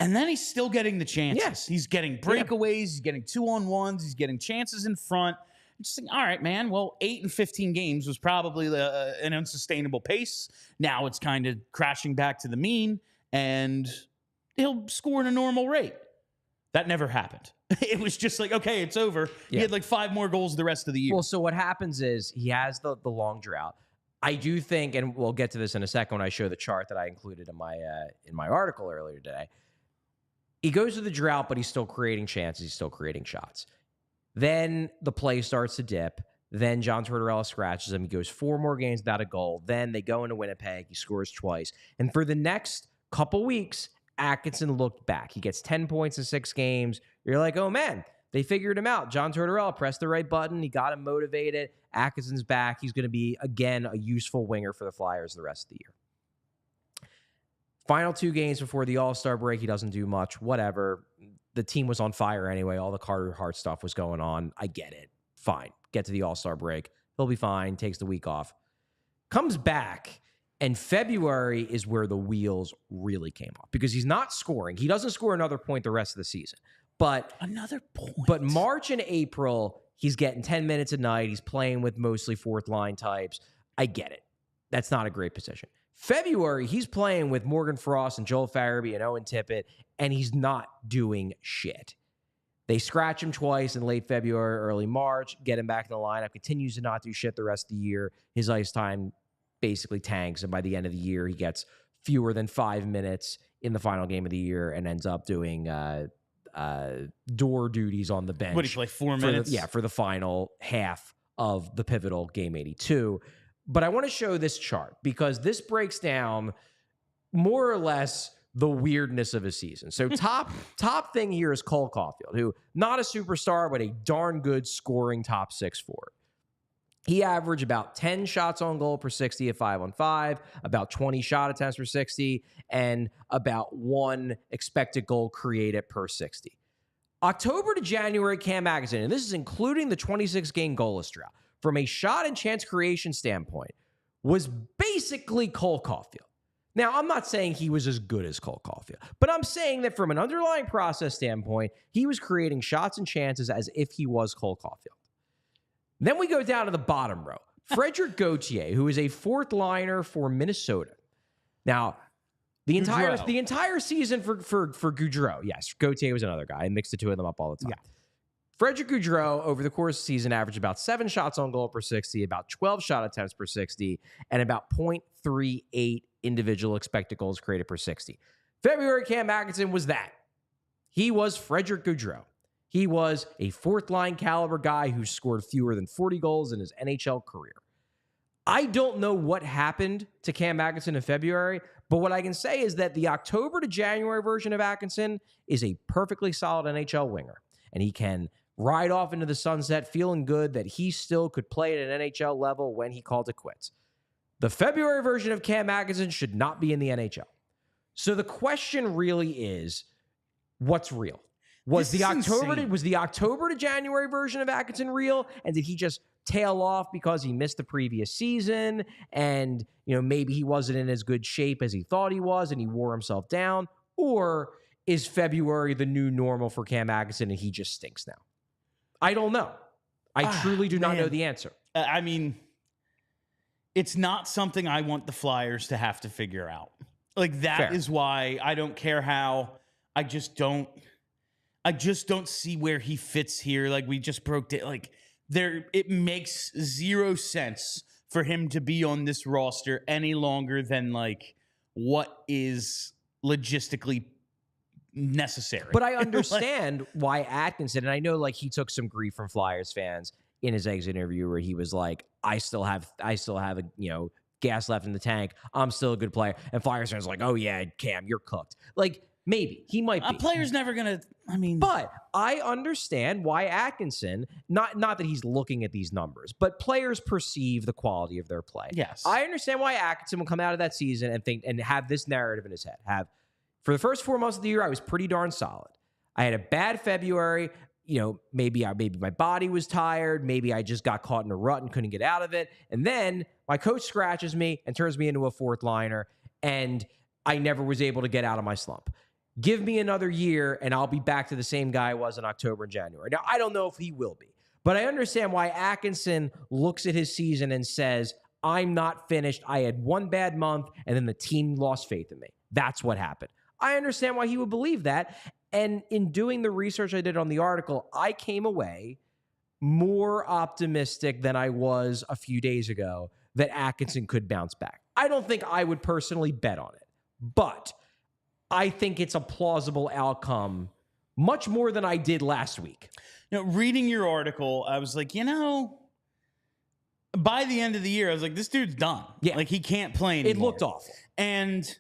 And then he's still getting the chances. Yes. He's getting breakaways. He's getting 2-on-1s. He's getting chances in front. I'm just thinking, all right, man, well, 8 and 15 games was probably an unsustainable pace. Now it's kind of crashing back to the mean, and he'll score at a normal rate. That never happened. It was just like, okay, it's over. Yeah. He had 5 more goals the rest of the year. Well, so what happens is he has the long drought. I do think, and we'll get to this in a second when I show the chart that I included in my article earlier today, He goes to the drought, but he's still creating chances. He's still creating shots. Then the play starts to dip. Then John Tortorella scratches him. He goes 4 more games without a goal. Then they go into Winnipeg. He scores twice. And for the next couple weeks, Atkinson looked back. He gets 10 points in 6 games. You're like, oh, man, they figured him out. John Tortorella pressed the right button. He got him motivated. Atkinson's back. He's going to be, again, a useful winger for the Flyers the rest of the year. Final 2 games before the All-Star break, he doesn't do much. Whatever. The team was on fire anyway. All the Carter Hart stuff was going on. I get it. Fine. Get to the All-Star break. He'll be fine. Takes the week off. Comes back, and February is where the wheels really came off because he's not scoring. He doesn't score another point the rest of the season. But another point. But March and April, he's getting 10 minutes a night. He's playing with mostly fourth-line types. I get it. That's not a great position. February, he's playing with Morgan Frost and Joel Farabee and Owen Tippett, and he's not doing shit. They scratch him twice in late February, early March, get him back in the lineup, continues to not do shit the rest of the year. His ice time basically tanks, and by the end of the year, he gets fewer than 5 minutes in the final game of the year and ends up doing door duties on the bench. What, did he play 4 minutes? For the final half of the pivotal Game 82. But I want to show this chart because this breaks down more or less the weirdness of his season. So top thing here is Cole Caulfield, who not a superstar, but a darn good scoring top 6 forward. He averaged about 10 shots on goal per 60 at 5-on-5, about 20 shot attempts per 60, and about 1 expected goal created per 60. October to January, Cam Atkinson, and this is including the 26-game goalless drought, from a shot and chance creation standpoint, was basically Cole Caulfield. Now, I'm not saying he was as good as Cole Caulfield, but I'm saying that from an underlying process standpoint, he was creating shots and chances as if he was Cole Caulfield. Then we go down to the bottom row. Frederick Gauthier, who is a 4th liner for Minnesota. Now, the entire season for Gaudreau, yes, Gauthier was another guy. I mixed the two of them up all the time. Yeah. Frederick Gaudreau, over the course of the season, averaged about 7 shots on goal per 60, about 12 shot attempts per 60, and about 0.38 individual expected goals created per 60. February, Cam Atkinson was that. He was Frederick Gaudreau. He was a 4th-line caliber guy who scored fewer than 40 goals in his NHL career. I don't know what happened to Cam Atkinson in February, but what I can say is that the October to January version of Atkinson is a perfectly solid NHL winger, and he can ride off into the sunset feeling good that he still could play at an NHL level when he called it quits. The February version of Cam Atkinson should not be in the NHL. So the question really is, what's real? Was the October to January version of Atkinson real? And did he just tail off because he missed the previous season? And, maybe he wasn't in as good shape as he thought he was and he wore himself down? Or is February the new normal for Cam Atkinson and he just stinks now? I don't know. I truly do not know the answer. I mean, it's not something I want the Flyers to have to figure out. Like, that is why I don't care how. I just don't see where he fits here. Like, we just broke it. Like, it makes 0 sense for him to be on this roster any longer than, like, what is logistically necessary. But I understand why Atkinson, and I know, like, he took some grief from Flyers fans in his exit interview where he was like, I still have gas left in the tank. I'm still a good player. And Flyers fans are like, oh yeah, Cam, you're cooked. Like, maybe he might be. A player's never gonna. But I understand why Atkinson. Not that he's looking at these numbers, but players perceive the quality of their play. Yes, I understand why Atkinson will come out of that season and think and have this narrative in his head. For the first 4 months of the year, I was pretty darn solid. I had a bad February. Maybe my body was tired. Maybe I just got caught in a rut and couldn't get out of it. And then my coach scratches me and turns me into a 4th liner, and I never was able to get out of my slump. Give me another year, and I'll be back to the same guy I was in October and January. Now, I don't know if he will be, but I understand why Atkinson looks at his season and says, I'm not finished. I had 1 bad month, and then the team lost faith in me. That's what happened. I understand why he would believe that. And in doing the research I did on the article, I came away more optimistic than I was a few days ago that Atkinson could bounce back. I don't think I would personally bet on it, but I think it's a plausible outcome, much more than I did last week. Reading your article, I was like, by the end of the year, I was like, this dude's done. Yeah. Like, he can't play anymore. It looked awful. And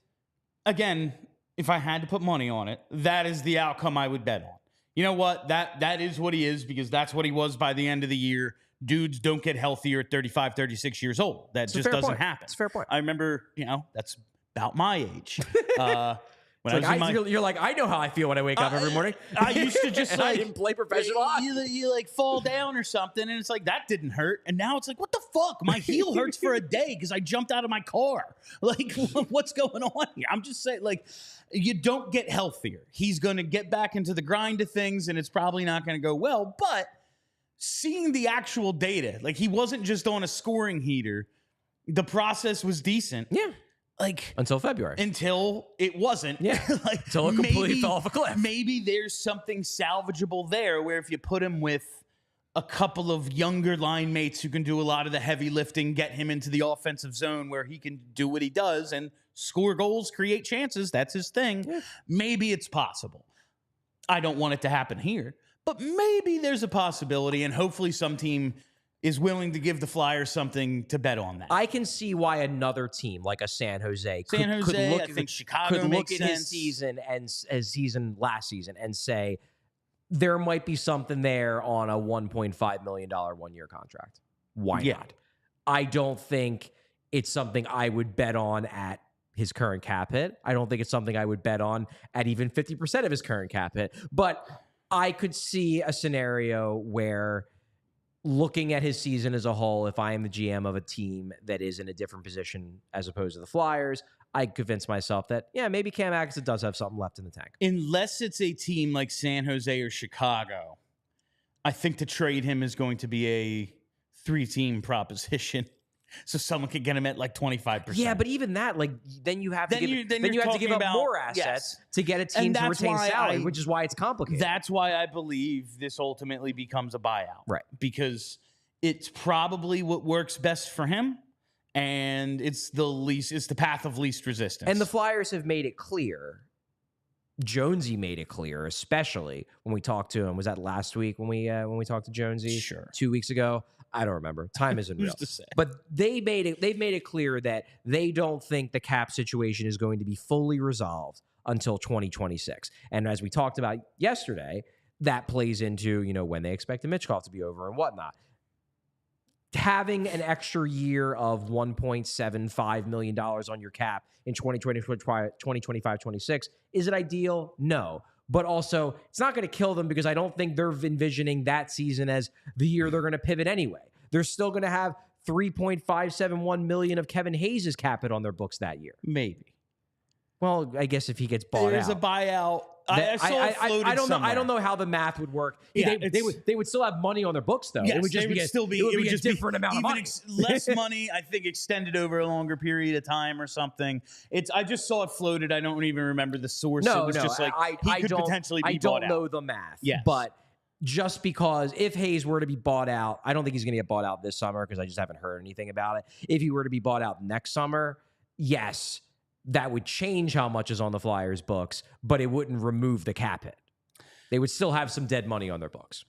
again, if I had to put money on it, that is the outcome I would bet on. You know what? That is what he is, because that's what he was by the end of the year. Dudes don't get healthier at 35, 36 years old. That just doesn't happen. It's a fair point. I remember, that's about my age. You're like, I know how I feel when I wake up every morning. I used to just I didn't play professional hockey. You like fall down or something, and it's like, that didn't hurt. And now it's like, what the fuck? My heel hurts for a day because I jumped out of my car. Like, what's going on here? I'm just saying, like, you don't get healthier. He's going to get back into the grind of things, and it's probably not going to go well. But seeing the actual data, like, he wasn't just on a scoring heater. The process was decent. Yeah. Like, until February. Until it wasn't. Yeah. Like, until it completely fell off a cliff. Maybe there's something salvageable there where if you put him with a couple of younger line mates who can do a lot of the heavy lifting, get him into the offensive zone where he can do what he does and score goals, create chances. That's his thing. Yeah. Maybe it's possible. I don't want it to happen here, but maybe there's a possibility, and hopefully some team is willing to give the Flyers something to bet on that. I can see why another team like a San Jose could look, I think Chicago could look at his season and his season last season and say there might be something there on a $1.5 million 1-year contract. Why not? I don't think it's something I would bet on at his current cap hit. I don't think it's something I would bet on at even 50% of his current cap hit. But I could see a scenario where, looking at his season as a whole, if I am the GM of a team that is in a different position as opposed to the Flyers, I convince myself that, maybe Cam Atkinson does have something left in the tank. Unless it's a team like San Jose or Chicago, I think to trade him is going to be a 3-team proposition. So someone could get him at like 25%. Yeah, but even that, like, then you have to give up more assets to get a team to retain salary, which is why it's complicated. That's why I believe this ultimately becomes a buyout. Right. Because it's probably what works best for him, and it's the path of least resistance. And the Flyers have made it clear. Jonesy made it clear, especially when we talked to him. Was that last week when we talked to Jonesy? Sure. 2 weeks ago? I don't remember. Time isn't real. But they've made it clear that they don't think the cap situation is going to be fully resolved until 2026. And as we talked about yesterday, that plays into, when they expect the Mitchkov to be over and whatnot. Having an extra year of $1.75 million on your cap in 2025-26, is it ideal? No. But also, it's not going to kill them because I don't think they're envisioning that season as the year they're going to pivot anyway. They're still going to have $3.571 million of Kevin Hayes' cap hit on their books that year. Maybe. Well, I guess if he gets bought There's out. a buyout. I saw it floated I don't know. somewhere. I don't know how the math would work. Yeah, they would still have money on their books though. Yes, it would just be a different amount of money. Less money, I think, extended over a longer period of time or something. I just saw it floated. I don't even remember the source. It was just like he could potentially be bought out. I don't know the math. Yes. But just because if Hayes were to be bought out, I don't think he's going to get bought out this summer because I just haven't heard anything about it. If he were to be bought out next summer, yes, that would change how much is on the Flyers' books, but it wouldn't remove the cap hit. They would still have some dead money on their books.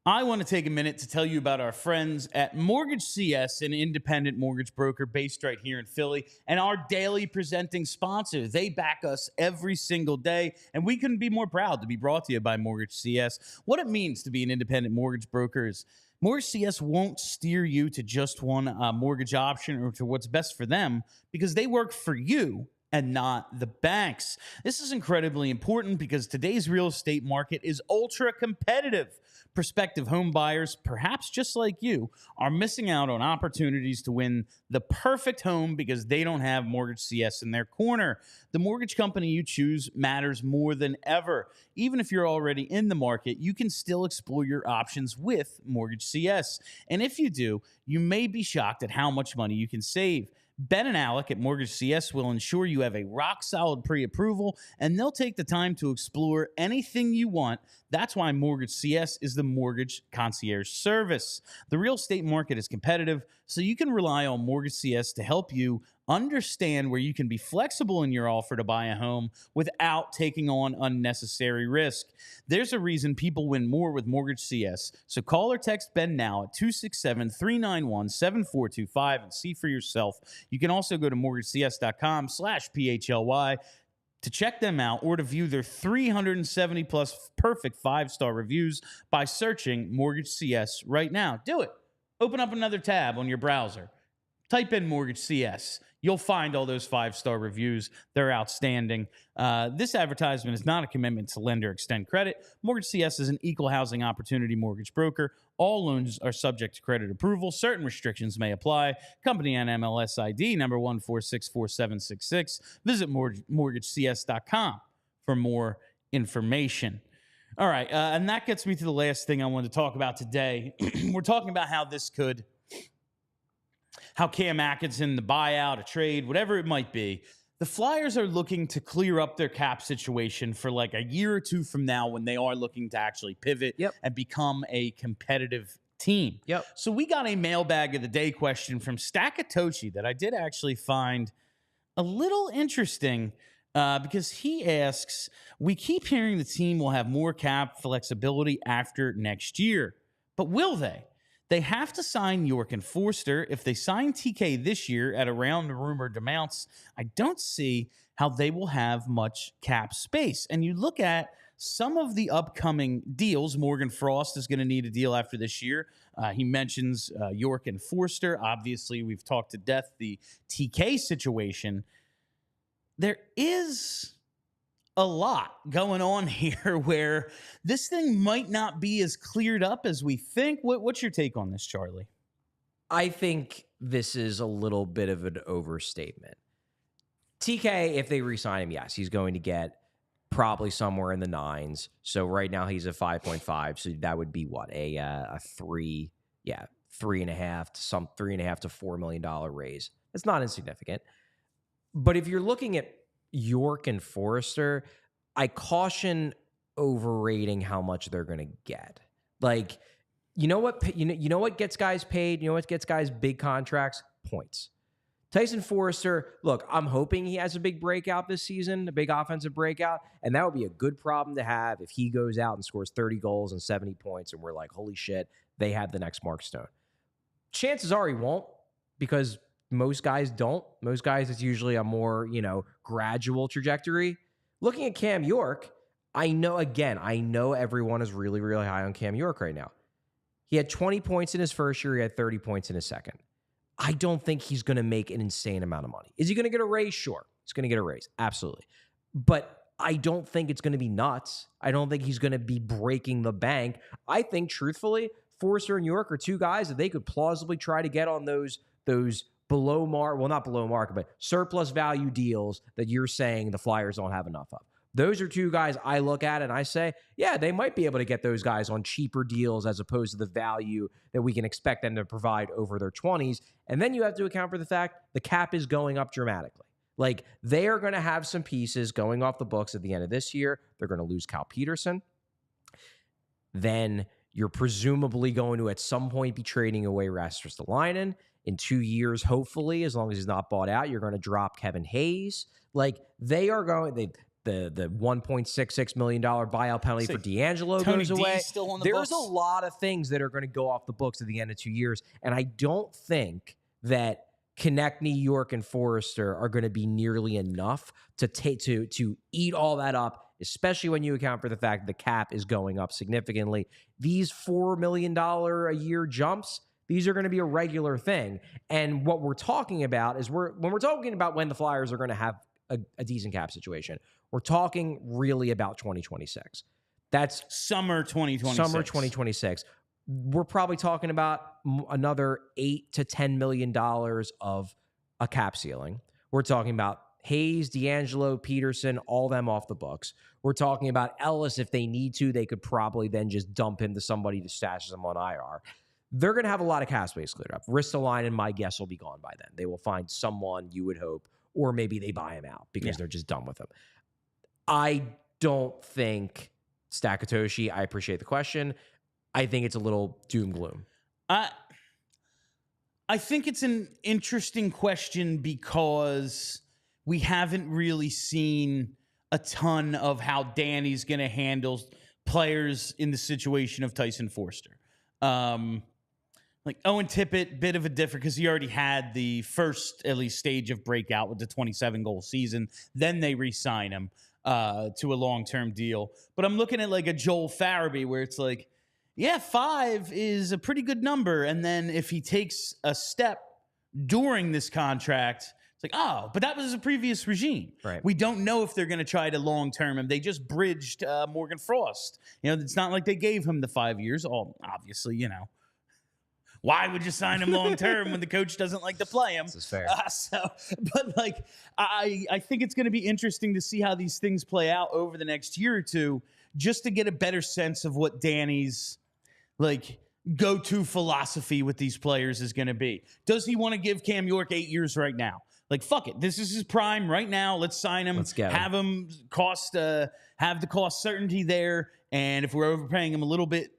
I want to take a minute to tell you about our friends at Mortgage CS, an independent mortgage broker based right here in Philly, and our daily presenting sponsor. They back us every single day, and we couldn't be more proud to be brought to you by Mortgage CS. What it means to be an independent mortgage broker is Mortgage CS won't steer you to just one mortgage option or to what's best for them because they work for you and not the banks. This is incredibly important because today's real estate market is ultra competitive. Prospective home buyers, perhaps just like you, are missing out on opportunities to win the perfect home because they don't have Mortgage CS in their corner. The mortgage company you choose matters more than ever. Even if you're already in the market, you can still explore your options with Mortgage CS. And if you do, you may be shocked at how much money you can save. Ben and Alec at Mortgage CS will ensure you have a rock-solid pre-approval, and they'll take the time to explore anything you want. That's why Mortgage CS is the mortgage concierge service. The real estate market is competitive, so you can rely on Mortgage CS to help you understand where you can be flexible in your offer to buy a home without taking on unnecessary risk. There's a reason people win more with Mortgage CS. So call or text Ben now at 267-391-7425 and see for yourself. You can also go to mortgagecs.com/PHLY to check them out or to view their 370 plus perfect 5-star reviews by searching Mortgage CS right now. Do it. Open up another tab on your browser. Type in Mortgage CS. You'll find all those 5-star reviews. They're outstanding. This advertisement is not a commitment to lend or extend credit. Mortgage CS is an equal housing opportunity mortgage broker. All loans are subject to credit approval. Certain restrictions may apply. Company NMLS ID number 1464766. Visit mortgagecs.com for more information. All right, and that gets me to the last thing I wanted to talk about today. We're talking about how Cam Atkinson, the buyout, a trade, whatever it might be, the Flyers are looking to clear up their cap situation for like a year or two from now when they are looking to actually pivot and become a competitive team. So we got a mailbag of the day question from Stackatoshi that I did actually find a little interesting because he asks, we keep hearing the team will have more cap flexibility after next year, but will they? They have to sign York and Forster. If they sign TK this year at around the rumored amounts, I don't see how they will have much cap space. And you look at some of the upcoming deals. Morgan Frost is going to need a deal after this year. He mentions York and Forster. Obviously, we've talked to death the TK situation. There is a lot going on here where this thing might not be as cleared up as we think. What's your take on this, Charlie? I think this is a little bit of an overstatement. TK, if they re-sign him, yes, he's going to get probably somewhere in the 9s. So right now he's at 5.5. So that would be what, a 3.5 to $4 million raise. It's not insignificant. But if you're looking at York and Forrester, I caution overrating how much they're going to get. Like, you know what gets guys paid? You know what gets guys big contracts? Points. Tyson Forrester, look, I'm hoping he has a big breakout this season, a big offensive breakout, and that would be a good problem to have if he goes out and scores 30 goals and 70 points, and we're like, holy shit, they have the next Mark Stone. Chances are he won't, because most guys don't. Most guys, it's usually a more, gradual trajectory. Looking at Cam York, I know everyone is really, really high on Cam York right now. He had 20 points in his first year. He had 30 points in his second. I don't think he's going to make an insane amount of money. Is he going to get a raise? Sure. He's going to get a raise. Absolutely. But I don't think it's going to be nuts. I don't think he's going to be breaking the bank. I think, truthfully, Forster and York are two guys that they could plausibly try to get on those below mark, well, not below market, but surplus value deals that you're saying the Flyers don't have enough of. Those are two guys I look at and I say, yeah, they might be able to get those guys on cheaper deals as opposed to the value that we can expect them to provide over their 20s. And then you have to account for the fact the cap is going up dramatically. Like, they are going to have some pieces going off the books at the end of this year. They're going to lose Cal Peterson. Then you're presumably going to at some point be trading away Rasmus Ristolainen. In 2 years, hopefully, as long as he's not bought out, you're going to drop Kevin Hayes. Like, they are going, the $1.66 million buyout penalty for D'Angelo goes away. There's a lot of things that are going to go off the books at the end of 2 years. And I don't think that Konechny, York, and Forrester are going to be nearly enough to eat all that up, especially when you account for the fact that the cap is going up significantly. These $4 million a year jumps, these are going to be a regular thing. And what we're talking about is when we're talking about when the Flyers are going to have a decent cap situation, we're talking really about 2026. That's summer 2026. Summer 2026. We're probably talking about another $8 to $10 million of a cap ceiling. We're talking about Hayes, D'Angelo, Peterson, all them off the books. We're talking about Ellis. If they need to, they could probably then just dump him to somebody to stash them on IR. They're going to have a lot of cap space cleared up. Ristolainen, my guess, will be gone by then. They will find someone, you would hope, or maybe they buy him out because they're just done with him. I don't think Stackatoshi, I appreciate the question. I think it's a little doom gloom. I think it's an interesting question because we haven't really seen a ton of how Danny's going to handle players in the situation of Tyson Foerster. Like Owen Tippett, bit of a different because he already had the first, at least, stage of breakout with the 27-goal season. Then they re-sign him to a long-term deal. But I'm looking at like a Joel Farabee where it's like, yeah, 5 is a pretty good number. And then if he takes a step during this contract, it's like, oh, but that was a previous regime. Right. We don't know if they're going to try to long-term him. They just bridged Morgan Frost. You know, it's not like they gave him the 5 years. Oh, obviously, you know. Why would you sign him long-term when the coach doesn't like to play him? This is fair. But like, I think it's going to be interesting to see how these things play out over the next year or two, just to get a better sense of what Danny's like go-to philosophy with these players is going to be. Does he want to give Cam York 8 years right now? Like, fuck it. This is his prime right now. Let's sign him. Let's get him. Have him have the cost certainty there. And if we're overpaying him a little bit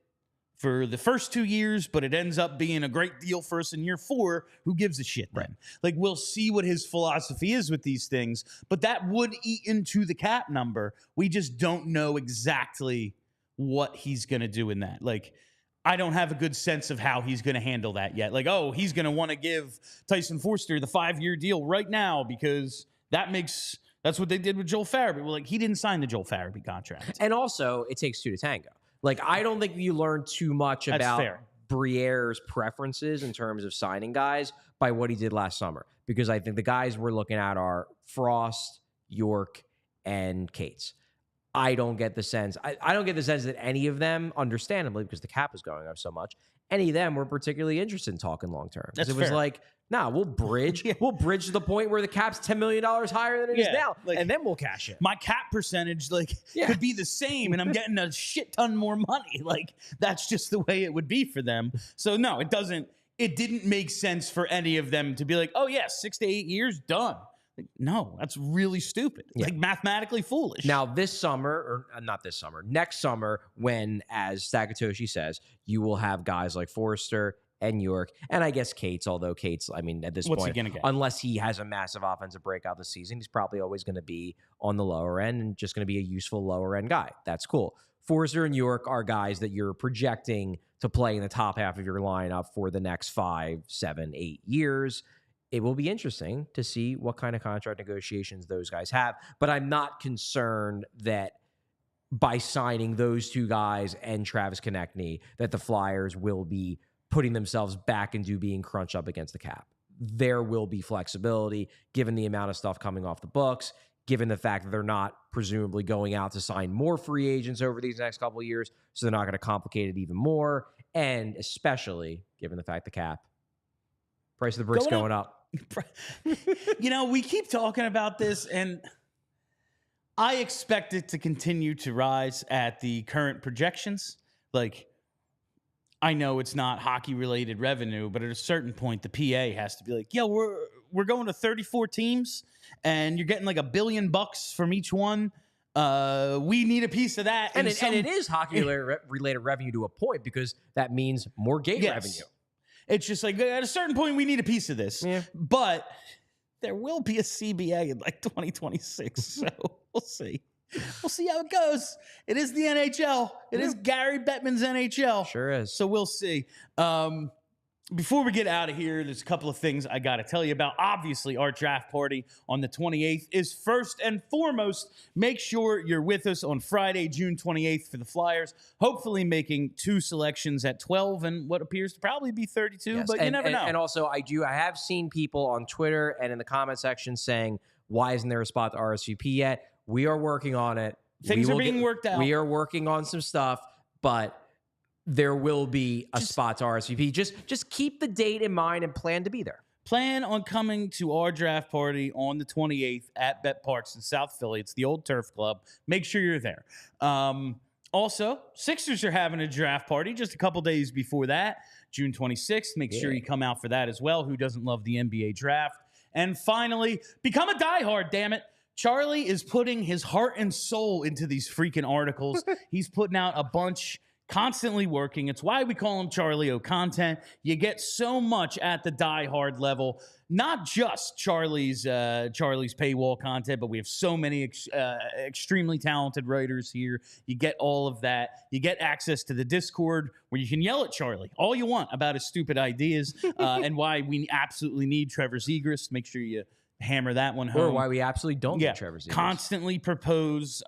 for the first 2 years, but it ends up being a great deal for us in year 4, who gives a shit then? Right. Like, we'll see what his philosophy is with these things, but that would eat into the cap number. We just don't know exactly what he's going to do in that. Like, I don't have a good sense of how he's going to handle that yet. Like, oh, he's going to want to give Tyson Foerster the 5-year deal right now because that's what they did with Joel Farabee. Well, like, he didn't sign the Joel Farabee contract. And also, it takes 2 to tango. Like, I don't think you learn too much about Briere's preferences in terms of signing guys by what he did last summer. Because I think the guys we're looking at are Frost, York, and Cates. I don't get the sense. I don't get the sense that any of them, understandably, because the cap is going up so much, any of them were particularly interested in talking long term. It was like, nah, we'll bridge. We'll bridge to the point where the cap's $10 million higher than it is now, like, and then we'll cash it. My cap percentage could be the same, and I'm getting a shit ton more money. Like, that's just the way it would be for them. So no, it doesn't. It didn't make sense for any of them to be like, oh yeah, 6 to 8 years, done. Like, no, that's really stupid. Like, mathematically foolish. Now, this summer, or not this summer, next summer, when, as Sakatoshi says, you will have guys like Foerster and York, and I guess Cates, although Cates, I mean, at this What's point, he gonna get? Unless he has a massive offensive breakout this season, he's probably always going to be on the lower end and just going to be a useful lower end guy. That's cool. Foerster and York are guys that you're projecting to play in the top half of your lineup for the next 5, 7, 8 years. It will be interesting to see what kind of contract negotiations those guys have, but I'm not concerned that by signing those 2 guys and Travis Konechny, that the Flyers will be putting themselves back into being crunched up against the cap. There will be flexibility given the amount of stuff coming off the books, given the fact that they're not presumably going out to sign more free agents over these next couple of years, so they're not going to complicate it even more, and especially given the fact the cap, price of the bricks going up. You know, we keep talking about this, and I expect it to continue to rise at the current projections. Like, I know it's not hockey-related revenue, but at a certain point, the PA has to be like, yo, we're going to 34 teams, and you're getting like $1 billion from each one. We need a piece of that. And it is hockey-related revenue to a point, because that means more gate revenue. It's just like, at a certain point, we need a piece of this. Yeah. But there will be a CBA in like 2026. So we'll see. We'll see how it goes. It is the NHL. It is Gary Bettman's NHL. Sure is. So we'll see. Before we get out of here, there's a couple of things I got to tell you about. Obviously, our draft party on the 28th is first and foremost. Make sure you're with us on Friday, June 28th for the Flyers, hopefully making 2 selections at 12 and what appears to probably be 32, but you never know. And also, I have seen people on Twitter and in the comment section saying, why isn't there a spot to RSVP yet? We are working on it. Things are being worked out. We are working on some stuff, but there will be a spot to RSVP. Just keep the date in mind and plan to be there. Plan on coming to our draft party on the 28th at Bet Parks in South Philly. It's the old Turf Club. Make sure you're there. Also, Sixers are having a draft party just a couple days before that, June 26th. Make sure you come out for that as well. Who doesn't love the NBA draft? And finally, become a diehard, damn it. Charlie is putting his heart and soul into these freaking articles. He's putting out a bunch. constantly working. It's why we call him Charlie O Content. You get so much at the Die Hard level, not just Charlie's paywall content, but we have so many extremely talented writers here. You get all of that. You get access to the Discord where you can yell at Charlie all you want about his stupid ideas and why we absolutely need Trevor Zegras. Make sure you hammer that one home. Or why we absolutely don't need Trevor Zegras. Constantly propose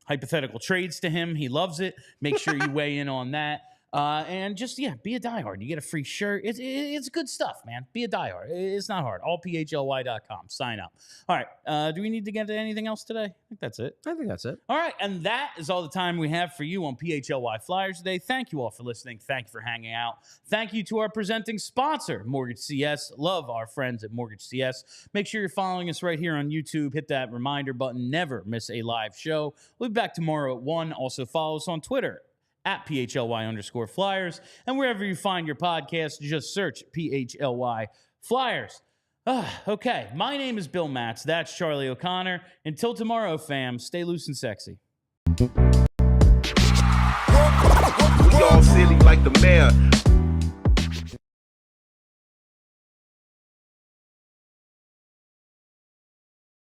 hypothetical trades to him. He loves it. Make sure you weigh in on that. And just, be a diehard. You get a free shirt. It's good stuff, man. Be a diehard. It's not hard. Allphly.com. Sign up. All right. Do we need to get to anything else today? I think that's it. I think that's it. All right. And that is all the time we have for you on PHLY Flyers today. Thank you all for listening. Thank you for hanging out. Thank you to our presenting sponsor, Mortgage CS. Love our friends at Mortgage CS. Make sure you're following us right here on YouTube. Hit that reminder button. Never miss a live show. We'll be back tomorrow at 1. Also follow us on Twitter at PHLY_Flyers. And wherever you find your podcast, just search PHLY Flyers. Okay, my name is Bill Matz. That's Charlie O'Connor. Until tomorrow, fam, stay loose and sexy. We all silly like the mayor.